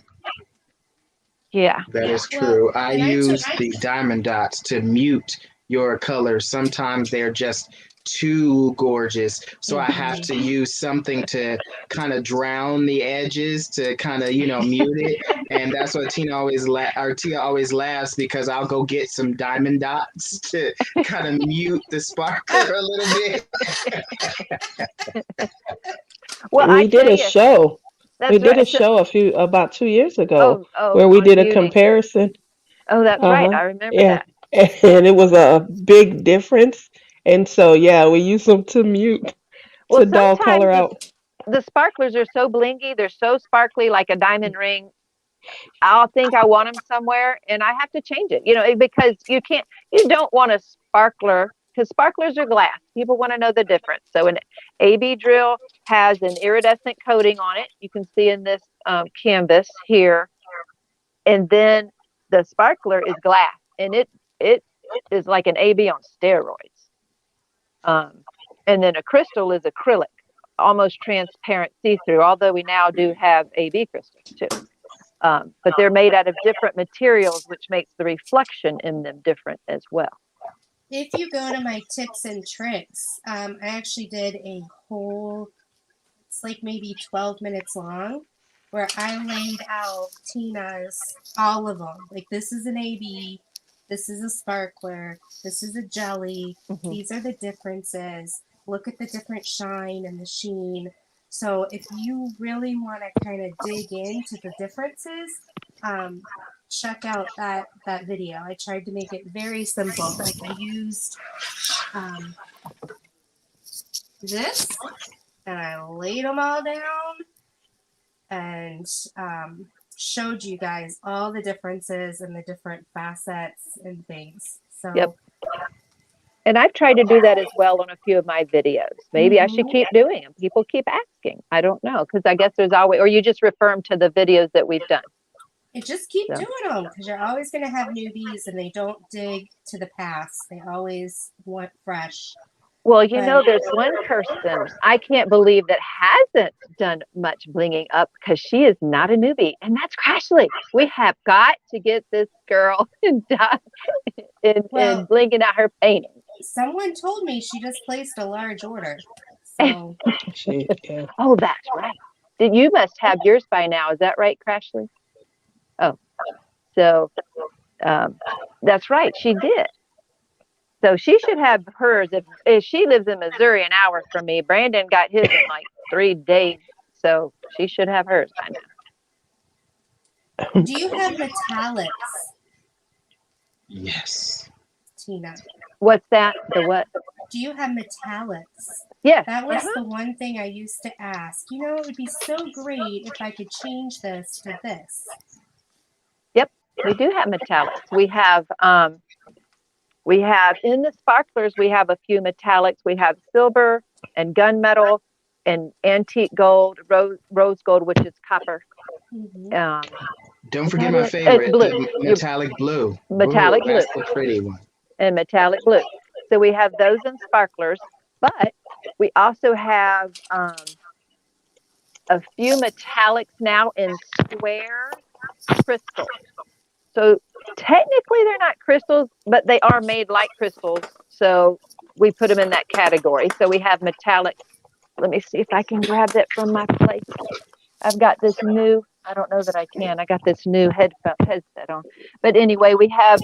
yeah, that is Well, true. I when I took, use the diamond dots to mute your colors. Sometimes they're just too gorgeous, so I have Mhm. to use something to kind of drown the edges to kind of mute it. And that's what Tia always laughs because I'll go get some diamond dots to kind of mute the sparkler a little bit. well, I We did tell a you, show. We that's did a right. So, show about 2 years ago oh, where we on did a muting. comparison. Oh, that's right. Uh-huh. I remember Yeah. that. And it was a big difference. And so yeah, we use them to mute Well, to dull sometimes color out. the sparklers are so blingy, they're so sparkly, like a diamond ring. I'll think I want them somewhere and I have to change it, because you don't want a sparkler because sparklers are glass. People want to know the difference. So an AB drill has an iridescent coating on it. You can see in this canvas here. And then the sparkler is glass and it is like an AB on steroids. Um, and then a crystal is acrylic, almost transparent see through, although we now do have AB crystals too. But they're made out of different materials, which makes the reflection in them different as well. If you go to my tips and tricks, I actually did a whole, it's like maybe 12 minutes long, where I laid out Tina's, all of them. Like, this is an AB, this is a sparkler, this is a jelly, Mm-hmm. these are the differences. Look at the different shine and the sheen. So, if you really want to kind of dig into the differences, um, check out that video. I tried to make it very simple. Like, I used um, this, and I laid them all down and showed you guys all the differences and the different facets and things. Yep. So, And I've tried to do that as well on a few of my videos. Maybe I should mhm. keep doing them. People keep asking. I don't know because I guess there's always, or you just refer them to the videos that we've done. And just keep So, doing them because you're always going to have newbies and they don't dig to the past. They always want fresh. well, But there's one person I can't believe that hasn't done much blinging up because she is not a newbie, and that's Crashly. We have got to get this girl in well, blinging out her paintings. someone told me she just placed a large order. So, Yeah. Oh, that's right. You must have yours by now. Is that right, Crashly? Oh, so um, that's right. She did. So she should have hers. If she lives in Missouri, an hour from me, Brandon got his in like 3 days. So she should have hers by now. do you have metallics, Yes. Tina? What's that? The what? Do you have metallics? Yes. That was Uh-huh. the one thing I used to ask. It would be so great if I could change this to this. Yep. We do have metallics. We have in the sparklers, we have a few metallics. We have silver and gunmetal and antique gold, rose gold, which is copper. Hmm. Um, Don't is forget that my it? It's favorite, blue. the You metallic blue. Ooh, metallic blue that's the pretty one. and metallic blue. So we have those in sparklers, but we also have a few metallics now in square crystals. So technically they're not crystals, but they are made like crystals. So we put them in that category. So we have metallic. Let me see if I can grab that from my place. I've got this new, I don't know that I can. I got this new headset on. But anyway, we have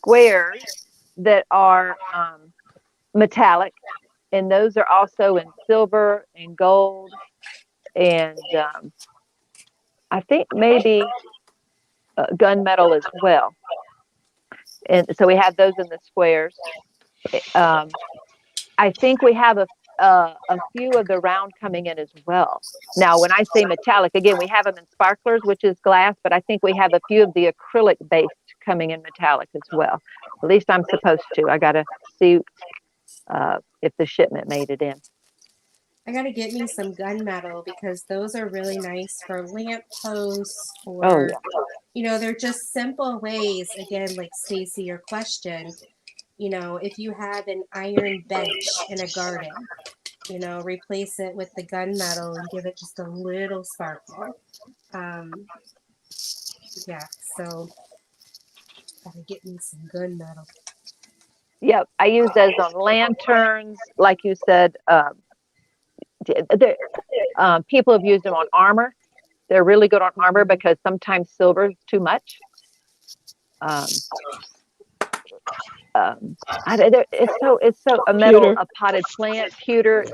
squares that are metallic, and those are also in silver and gold, and I think maybe gunmetal as well. And so we have those in the squares. Um, I think we have a few of the round coming in as well. Now, when I say metallic, again, we have them in sparklers, which is glass, but I think we have a few of the acrylic based coming in metallic as well. At least I'm supposed to. I got to see if the shipment made it in. I gotta get me some gunmetal because those are really nice for lamp posts Oh or, yeah, they're just simple ways. Again, like Stacy, your question, if you have an iron bench in a garden, replace it with the gunmetal and give it just a little sparkle. Um, yeah, so gotta get me some gunmetal. yep. I use those on lanterns, like you said. People have used them on armor. They're really good on armor Mhm. because sometimes silver is too much. Um, it's so a metal, Pewter. a potted plant. Pewter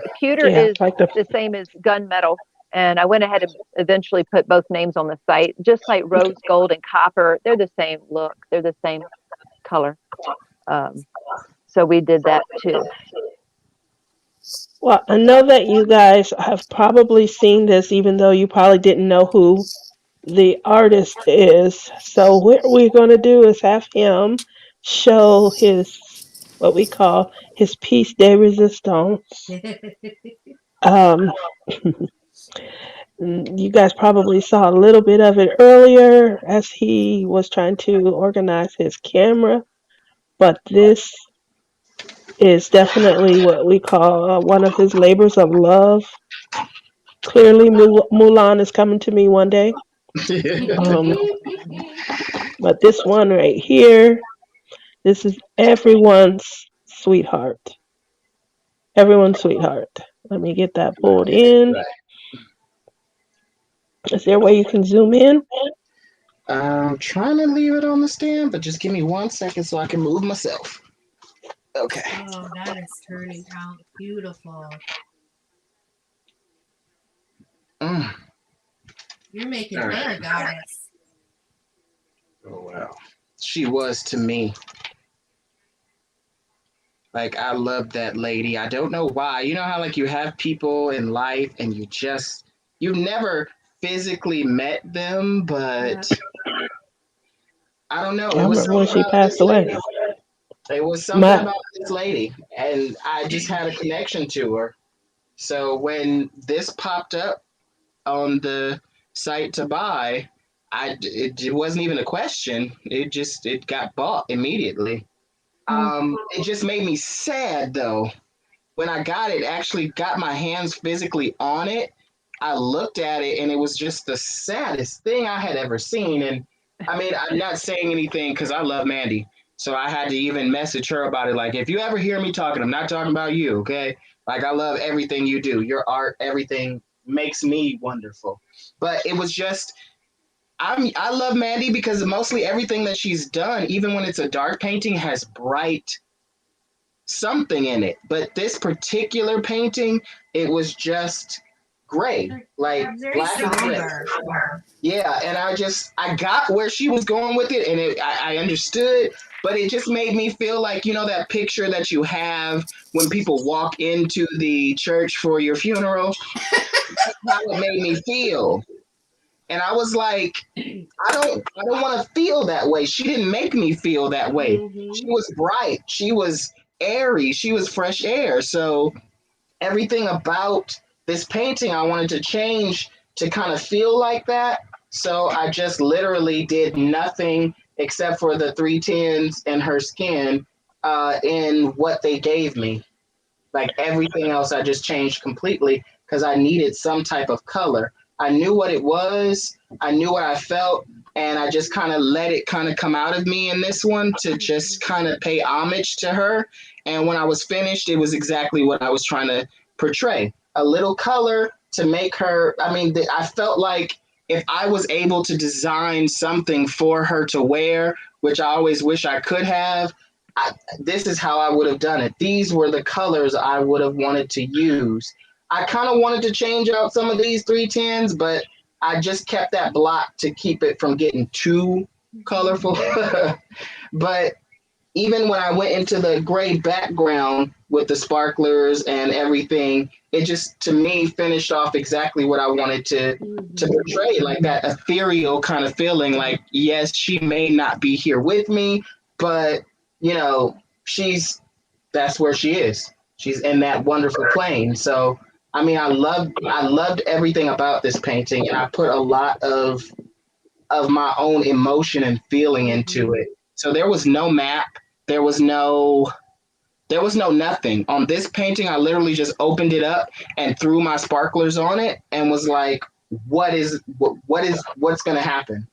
Yeah, is like the the same as gunmetal, and I went ahead and eventually put both names on the site, just like rose gold and copper. They're the same look. They're the same color. Um, so we did that too. well, I know that you guys have probably seen this, even though you probably didn't know who the artist is. So what we're going to do is have him show his what we call his piece de resistance. Um, you guys probably saw a little bit of it earlier as he was trying to organize his camera, but this is definitely what we call one of his labors of love. Clearly, Mulan is coming to me one day. Um, but this one right here, this is everyone's sweetheart. Everyone's sweetheart. Let me get that pulled in. Right. Is there a way you can zoom in? I'm trying to leave it on the stand, but just give me 1 second so I can move myself. Okay. Oh, that is turning out beautiful. Mm. You're making All her right. a goddess. Oh wow. She was to me. Like I love that lady. I don't know why. You know how like you have people in life and you've never physically met them, Yeah. but I don't know. I It was remember when something she about passed this away. lady. It was something My about this lady, and I just had a connection to her. So when this popped up on the site to buy, it wasn't even a question. It got bought immediately. Mm. It just made me sad though. When I got it, actually got my hands physically on it, I looked at it and it was just the saddest thing I had ever seen. And I mean, I'm not saying anything because I love Mandy. So I had to even message her about it. Like, if you ever hear me talking, I'm not talking about you, okay? Like, I love everything you do. Your art, everything makes me wonderful. But it was just, I love Mandy because mostly everything that she's done, even when it's a dark painting, has bright something in it. But this particular painting, it was just gray, like Very black and gray. somber. Yeah, and I got where she was going with it, and I understood, but it just made me feel like that picture that you have when people walk into the church for your funeral. That's how it made me feel, and I was like, I don't want to feel that way. She didn't make me feel that way. She Mm-hmm. was bright. She was airy. She was fresh air. So everything about this painting I wanted to change to kind of feel like that. So I just literally did nothing except for the 310s and her skin in what they gave me. Like everything else, I just changed completely because I needed some type of color. I knew what it was, I knew what I felt, and I just kind of let it kind of come out of me in this one to just kind of pay homage to her. And when I was finished, it was exactly what I was trying to portray, a little color to make her. I mean, I felt like if I was able to design something for her to wear, which I always wish I could have, I, this is how I would have done it. These were the colors I would have wanted to use. I kind of wanted to change out some of these 310s, but I just kept that block to keep it from getting too colorful. But even when I went into the gray background with the sparklers and everything, it just to me finished off exactly what I wanted to portray, like that ethereal kind of feeling. Like, yes, she may not be here with me, but you know, she's that's where she is. She's in that wonderful plane. So I mean, I loved everything about this painting, and I put a lot of my own emotion and feeling into it. So there was no map, there was no there was no nothing. On this painting I literally just opened it up and threw my sparklers on it and was like, what's going to happen?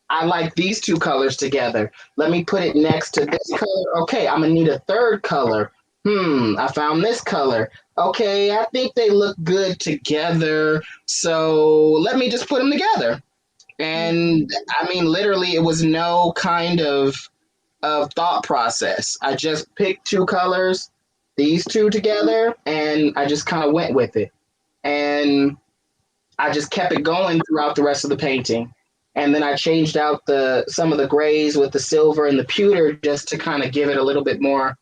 I like these two colors together. Let me put it next to this color. Okay, I'm going to need a third color. I found this color. Okay, I think they look good together. So let me just put them together. And I mean, literally, it was no kind of thought process. I just picked two colors, these two together, and I just kind of went with it. And I just kept it going throughout the rest of the painting. And then I changed out the some of the grays with the silver and the pewter just to kind of give it a little bit more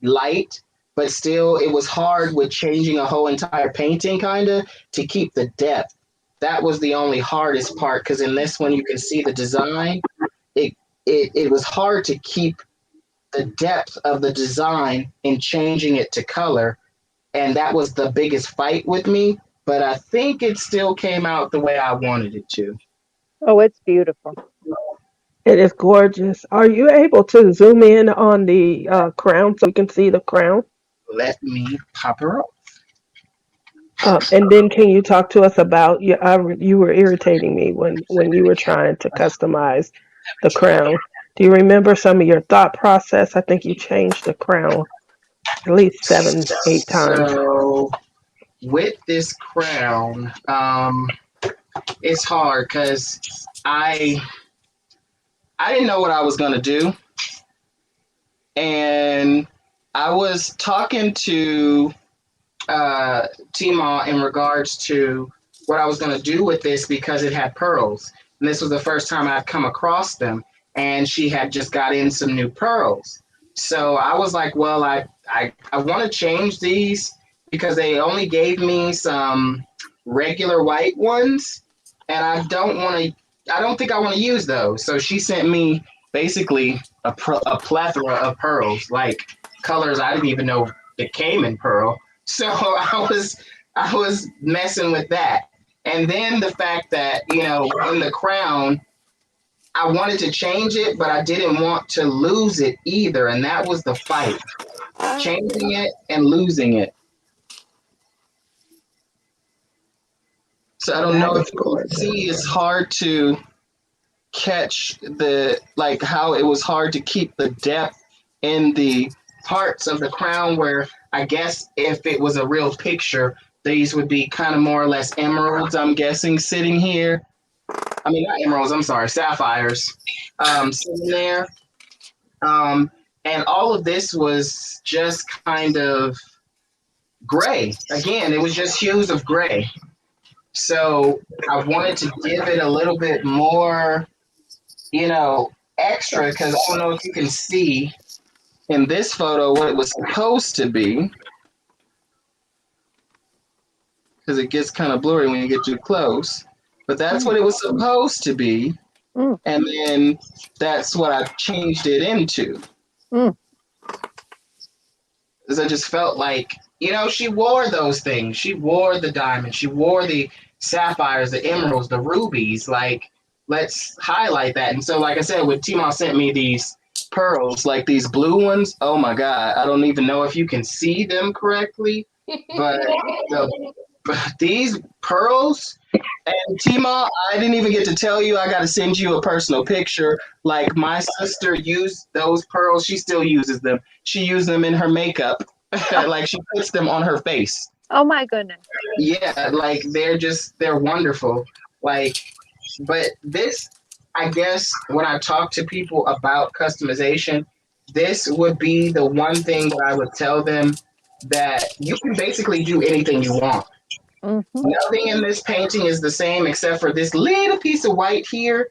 light. But still, it was hard with changing a whole entire painting, kind of, to keep the depth. That was the only hardest part because in this one you can see the design. It, it was hard to keep the depth of the design in changing it to color, and that was the biggest fight with me. But I think it still came out the way I wanted it to. Oh, it's beautiful. It is gorgeous. Are you able to zoom in on the crown so we can see the crown? Let me pop her up. And then can you talk to us about you were irritating me when you were trying to customize the crown. Do you remember some of your thought process? I think you changed the crown at least seven, 8 times. So with this crown, it's hard because I didn't know what I was gonna do, and I was talking to Tima in regards to what I was going to do with this because it had pearls. And this was the first time I'd come across them. And she had just got in some new pearls. So I was like, well, I want to change these because they only gave me some regular white ones. And I don't think I want to use those. So she sent me basically a plethora of pearls, like colors I didn't even know it came in pearl. So I was messing with that. And then the fact that, in the crown, I wanted to change it, but I didn't want to lose it either. And that was the fight. Changing it and losing it. So I don't know That if is you can gorgeous. see it's hard to catch the like how it was hard to keep the depth in the parts of the crown where I guess if it was a real picture, these would be kind of more or less emeralds, I'm guessing, sitting here. I mean, not emeralds, I'm sorry, sapphires, sitting there. Um, and all of this was just kind of gray. Again, it was just hues of gray. So I wanted to give it a little bit more, extra because I don't know if you can see in this photo what it was supposed to be because it gets kind of blurry when you get too close. But that's Mm, what it was supposed to be. mm, And then that's what I changed it into. mm. Because I just felt like, she wore those things. She wore the diamonds. She wore the sapphires, the emeralds, the rubies. Like, let's highlight that. And so, like I said, when Timo sent me these pearls, like these blue ones, oh my God, I don't even know if you can see them correctly. But the, these pearls, and Tima, I didn't even get to tell you. I got to send you a personal picture. Like my sister used those pearls. She still uses them. She used them in her makeup. Like she puts them on her face. Oh my goodness. Yeah, like they're wonderful. Like But this, I guess, when I talk to people about customization, this would be the one thing that I would tell them that you can basically do anything you want. Mm-hmm. Nothing in this painting is the same except for this little piece of white here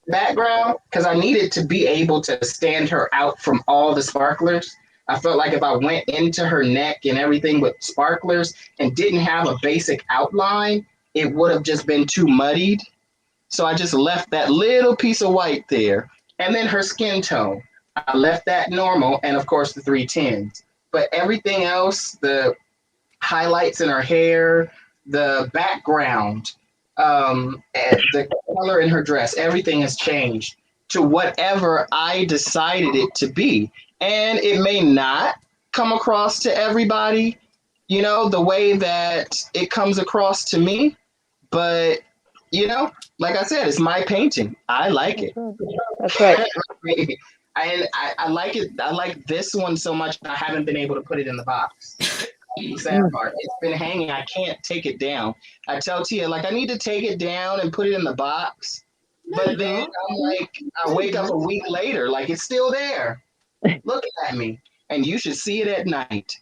background because I needed to be able to stand her out from all the sparklers. I felt like if I went into her neck and everything with sparklers and didn't have a basic outline, it would have just been too muddied. So I just left that little piece of white there. And then her skin tone. I left that normal and of course the 310s. But everything else, the highlights in her hair, the background, the color in her dress, everything has changed to whatever I decided it to be. And it may not come across to everybody, the way that it comes across to me, but, like I said, it's my painting. I like That's it. right. That's right. And I like it. I like this one so much. I haven't been able to put it in the box. The sad Mm. part. It's been hanging. I can't take it down. I tell Tia, like, I need to take it down and put it in the box. No, But you then don't. I'm like, I No, you wake up a don't. week later, like, it's still there. Look at me. And you should see it at night.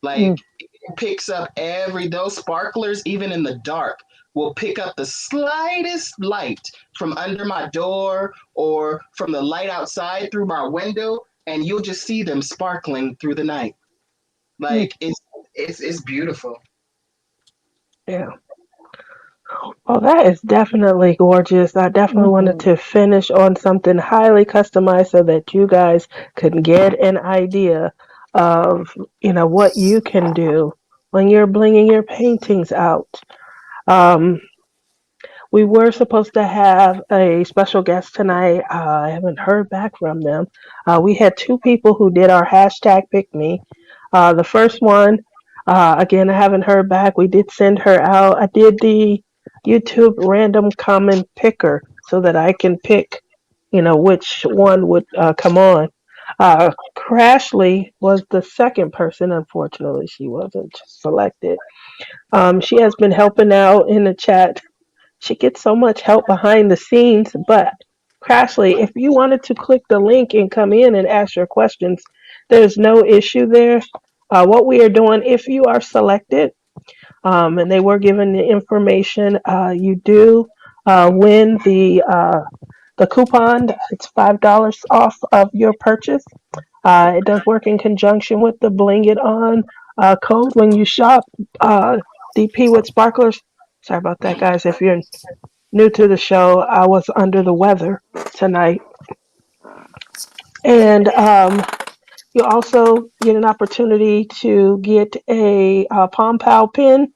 Like, Mm. it picks up those sparklers, even in the dark, will pick up the slightest light from under my door or from the light outside through my window, and you'll just see them sparkling through the night. Mm. Like it's beautiful. Yeah. Well, that is definitely gorgeous. I definitely wanted Mm-hmm. to finish on something highly customized so that you guys could get an idea of, what you can do when you're blinging your paintings out. Um, we were supposed to have a special guest tonight. I haven't heard back from them. We had two people who did our hashtag pick me. The first one, again, I haven't heard back. We did send her out. I did the YouTube random common picker so that I can pick, which one would come on. Crashly was the second person. Unfortunately, she wasn't selected. She has been helping out in the chat. She gets so much help behind the scenes, but Crashly, if you wanted to click the link and come in and ask your questions, there's no issue there. What we are doing, if you are selected, and they were given the information, you do win the coupon. It's $5 off of your purchase. It does work in conjunction with the Bling It On code when you shop. DP with sparklers. Sorry about that, guys. If you're new to the show, I was under the weather tonight. And you also get an opportunity to get a Palm Pow pin. It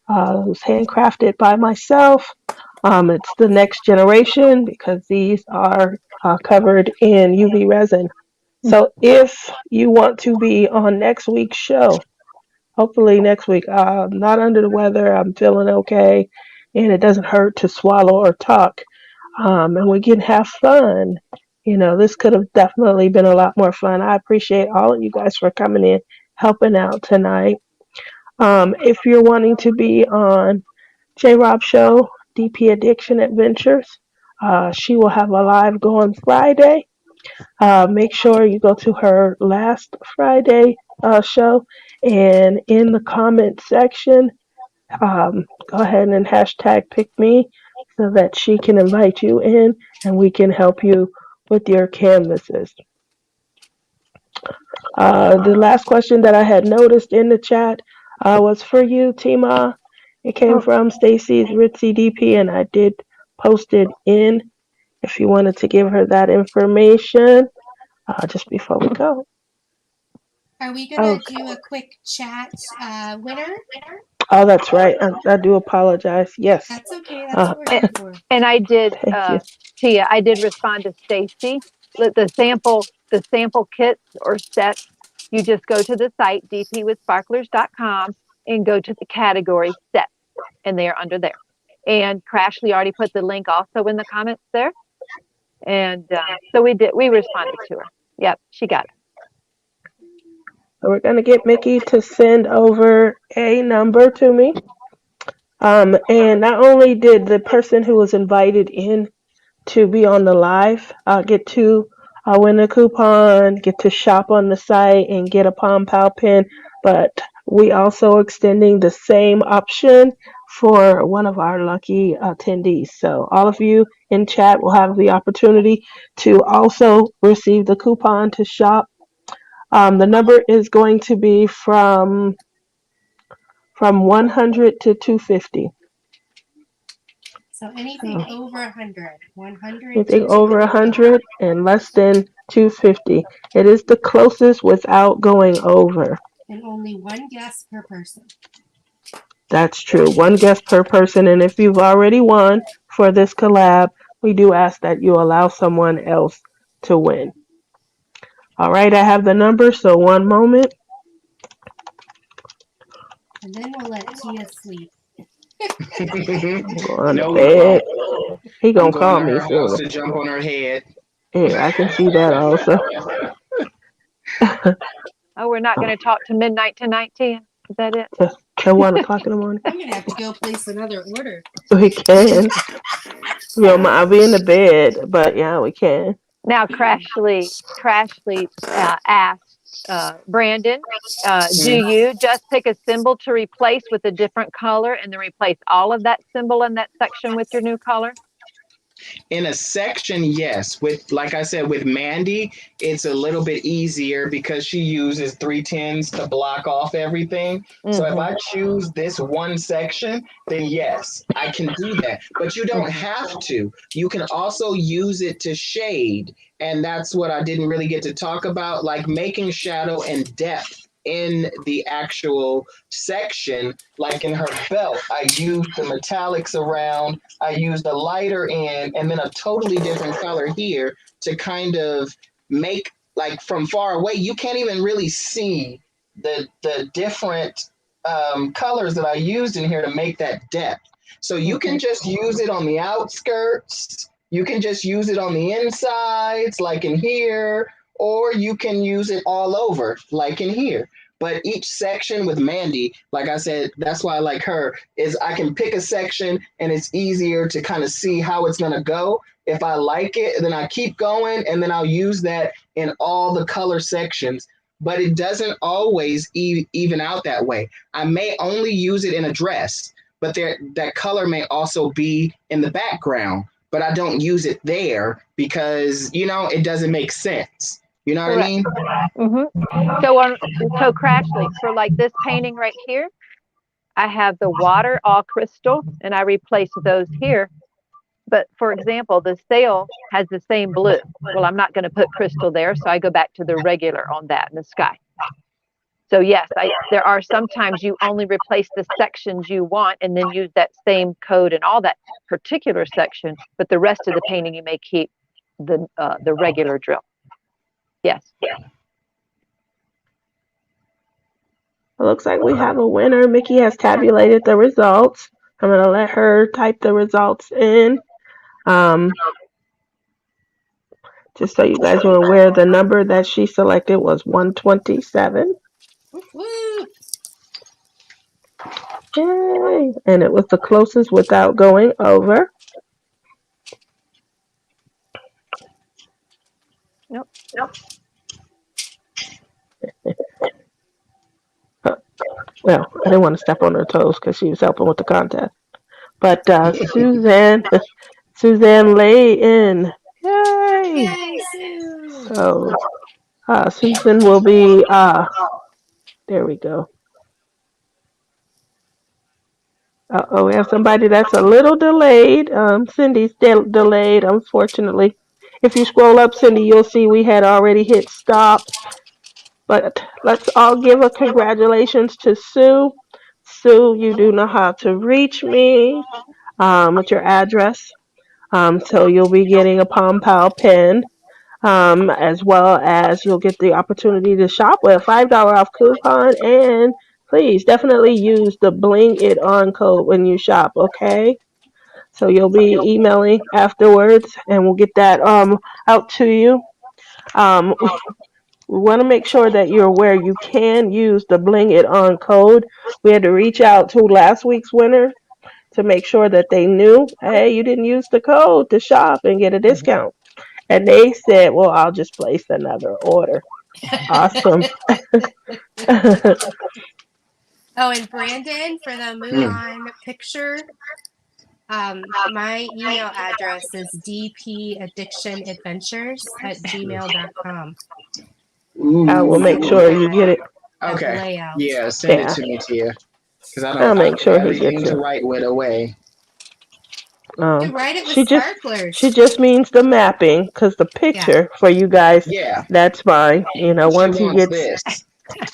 was handcrafted by myself. It's the next generation because these are covered in UV resin. So if you want to be on next week's show, hopefully next week, I'm not under the weather, I'm feeling okay, and it doesn't hurt to swallow or talk, and we can have fun. This could have definitely been a lot more fun. I appreciate all of you guys for coming in, helping out tonight. If you're wanting to be on J Rob Show, DP Addiction Adventures, she will have a live going Friday. Make sure you go to her last Friday show and in the comment section, go ahead and hashtag pick me so that she can invite you in and we can help you with your canvases. The last question that I had noticed in the chat was for you, Tima. It came Oh, from Stacy's Ritzy DP, and I did post it in if you wanted to give her that information just before we go. Are we gonna Oh, do a quick chat winner? oh, that's right. I do apologize. Yes. That's okay. That's Uh, what we're and, here for. and I did, thank you. Tia. I did respond to Stacy. The sample kits or sets. You just go to the site dpwithsparklers.com and go to the category sets, and they are under there. And Crashly already put the link also in the comments there. And so we did. We responded to her. Yep, she got it. So we're going to get Mickey to send over a number to me. And not only did the person who was invited in to be on the live get to win a coupon, get to shop on the site, and get a Palm Pal pin, but we also extending the same option for one of our lucky attendees. So all of you in chat will have the opportunity to also receive the coupon to shop. The number is going to be from 100 to 250. So anything So over 100, 100 to anything over 250, 100 and less than 250. It is the closest without going over. and only one guest per person. That's true. One guest per person. And if you've already won for this collab, we do ask that you allow someone else to win. All right, I have the number, so one moment. And then we'll let Tia sleep. Go on the No, we bed. won't. He I'm gonna going call to me her house soon. to jump on her head. Yeah, I can see that also. Oh, we're not going to talk to midnight tonight, Tia? Is that it? Till 1 o'clock in the morning. I'm gonna have to go place another order. We can. I'll be in the bed, but yeah, we can. Now, Crashly asked Brandon, do Mm. you just pick a symbol to replace with a different color and then replace all of that symbol in that section with your new color? In a section, yes. With like I said, with Mandy, it's a little bit easier because she uses 310s to block off everything. So if Mm-hmm. I choose this one section, then yes, I can do that. But you don't Mm-hmm. have to. You can also use it to shade. And that's what I didn't really get to talk about, like making shadow and depth in the actual section, like in her belt. I used the metallics around, I used a lighter in, and then a totally different color here to kind of make, like from far away, you can't even really see the different colors that I used in here to make that depth. So you Mm-hmm. can just use it on the outskirts. You can just use it on the insides, like in here, or you can use it all over, like in here. But each section with Mandy, like I said, that's why I like her, is I can pick a section and it's easier to kind of see how it's going to go. If I like it, then I keep going and then I'll use that in all the color sections. But it doesn't always even out that way. I may only use it in a dress, but that color may also be in the background, but I don't use it there because, it doesn't make sense. You know what I Correct. mean? Mm-hmm. So Crashly, for like this painting right here, I have the water all crystal and I replace those here. But for example, the sail has the same blue. Well, I'm not going to put crystal there, so I go back to the regular on that in the sky. So yes, there are sometimes you only replace the sections you want and then use that same code in all that particular section, but the rest of the painting you may keep the regular drill. Yes. It looks like we have a winner. Mickey has tabulated the results. I'm going to let her type the results in. Just so you guys are aware, the number that she selected was 127. Woo! Yay! And it was the closest without going over. Nope. Well, I didn't want to step on her toes because she was helping with the contest. But Suzanne lay in. Yay! Yay, Sue! So Susan will be, there we go. Oh, we have somebody that's a little delayed. Cindy's delayed, unfortunately. If you scroll up, Cindy, you'll see we had already hit stop. But let's all give a congratulations to Sue. Sue, you do know how to reach me with your address. So you'll be getting a Palm Pal pen, as well as you'll get the opportunity to shop with a $5 off coupon. And please definitely use the Bling It On code when you shop, okay? So you'll be emailing afterwards, and we'll get that out to you. We want to make sure that you're aware you can use the Bling It On code. We had to reach out to last week's winner to make sure that they knew, hey, you didn't use the code to shop and get a discount. And they said, well, I'll just place another order. Awesome. Oh, and Brandon, for the Hmm. Mulan picture, my email address is dpaddictionadventures@gmail.com. I will make So sure you get it. have the Okay. layout. Yeah, send it Yeah, to me, Tia, because I'll I make don't sure have he anything gets to it. write with away. You Um, write it with she just she sparklers. just means the mapping because the Yeah. picture for you guys, Yeah, that's fine. You know, she once he wants gets, this.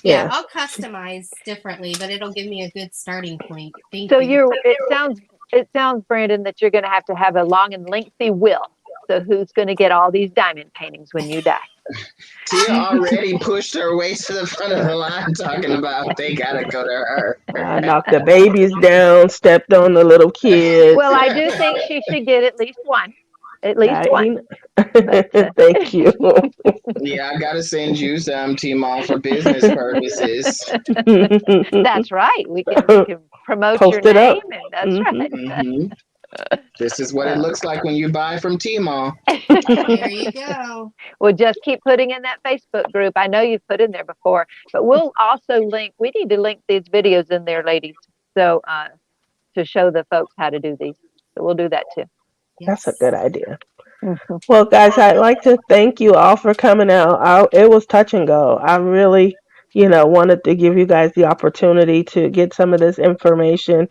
Yeah, yeah, I'll customize differently, but it'll give me a good starting point. Thank So you. it sounds, Brandon, that you're going to have a long and lengthy will. So who's going to get all these diamond paintings when you die? Tia already pushed her way to the front of the line, talking about they gotta go to her. I knocked the babies down, stepped on the little Well, kids. I do think she should get at least one. At least I, one. you But Thank you. Yeah, I gotta send you some, T-Mall, for business purposes. that's right. We can promote your Post it name, up. and that's Hmm. right. Hmm. This is what it Uh, looks like when you buy from T-Mall. There you go. Well, just keep putting in that Facebook group. I know you've put in there before, but we'll also link. We need to link these videos in there, ladies, so to show the folks how to do these. So we'll do that too. That's a Yes. good idea. Mhm. Well, guys, I'd like to thank you all for coming out. It was touch and go. I really, wanted to give you guys the opportunity to get some of this information.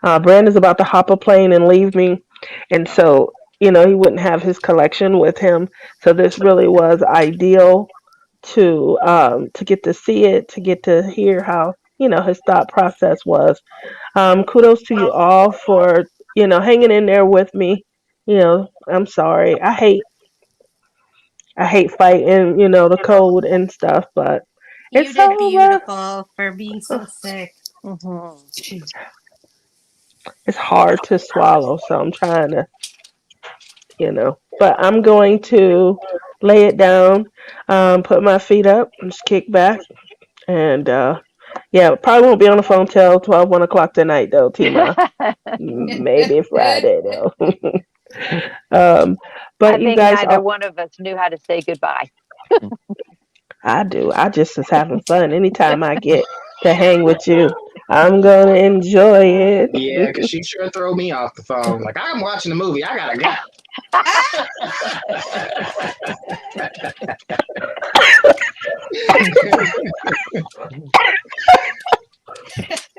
Brandon's about to hop a plane and leave me, and so he wouldn't have his collection with him. So this really was ideal to get to see it, to get to hear how his thought process was. Kudos to you all for hanging in there with me. I'm sorry. I hate fighting, the code and stuff, but You it's did over. beautiful for being so sick. Mhm. It's hard to swallow, so I'm trying to, But I'm going to lay it down, put my feet up, and just kick back, and yeah, probably won't be on the phone till 1 o'clock tonight, though, Tima. Maybe Friday, though. um, I but you think guys, neither one of us knew how to say goodbye. I do. I just was having fun. Anytime I get to hang with you, I'm gonna enjoy it. Yeah, because she sure throw me off the phone. Like, I'm watching a movie, I gotta go.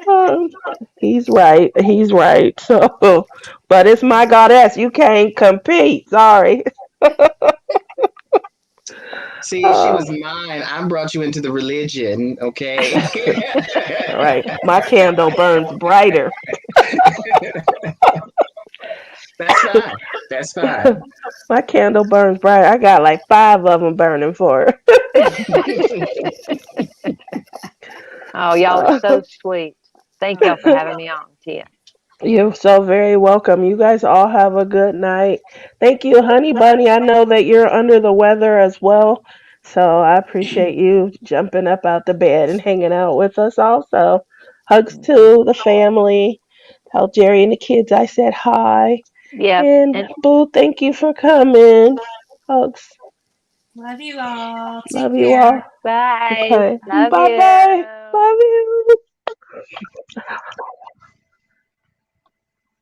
Um, he's right. He's right. So, but it's my goddess. You can't compete. Sorry. See, she Uh, was mine. I brought you into the religion, okay? all right. My candle burns brighter. That's fine. That's fine. My candle burns brighter. I got like five of them burning for her. Oh, y'all are Uh, so sweet. Thank y'all for having me on, Tia. You're so very welcome. You guys all have a good night. Thank you, Honey Bunny. I know that you're under the weather as well. So I appreciate you jumping up out the bed and hanging out with us also. Hugs Mhm. to the family. Tell Jerry and the kids I said hi. Yep. And And Boo, thank you for coming. Hugs. Love you all. Love Take you all. care. bye. Okay. Love Bye bye. you. Love you.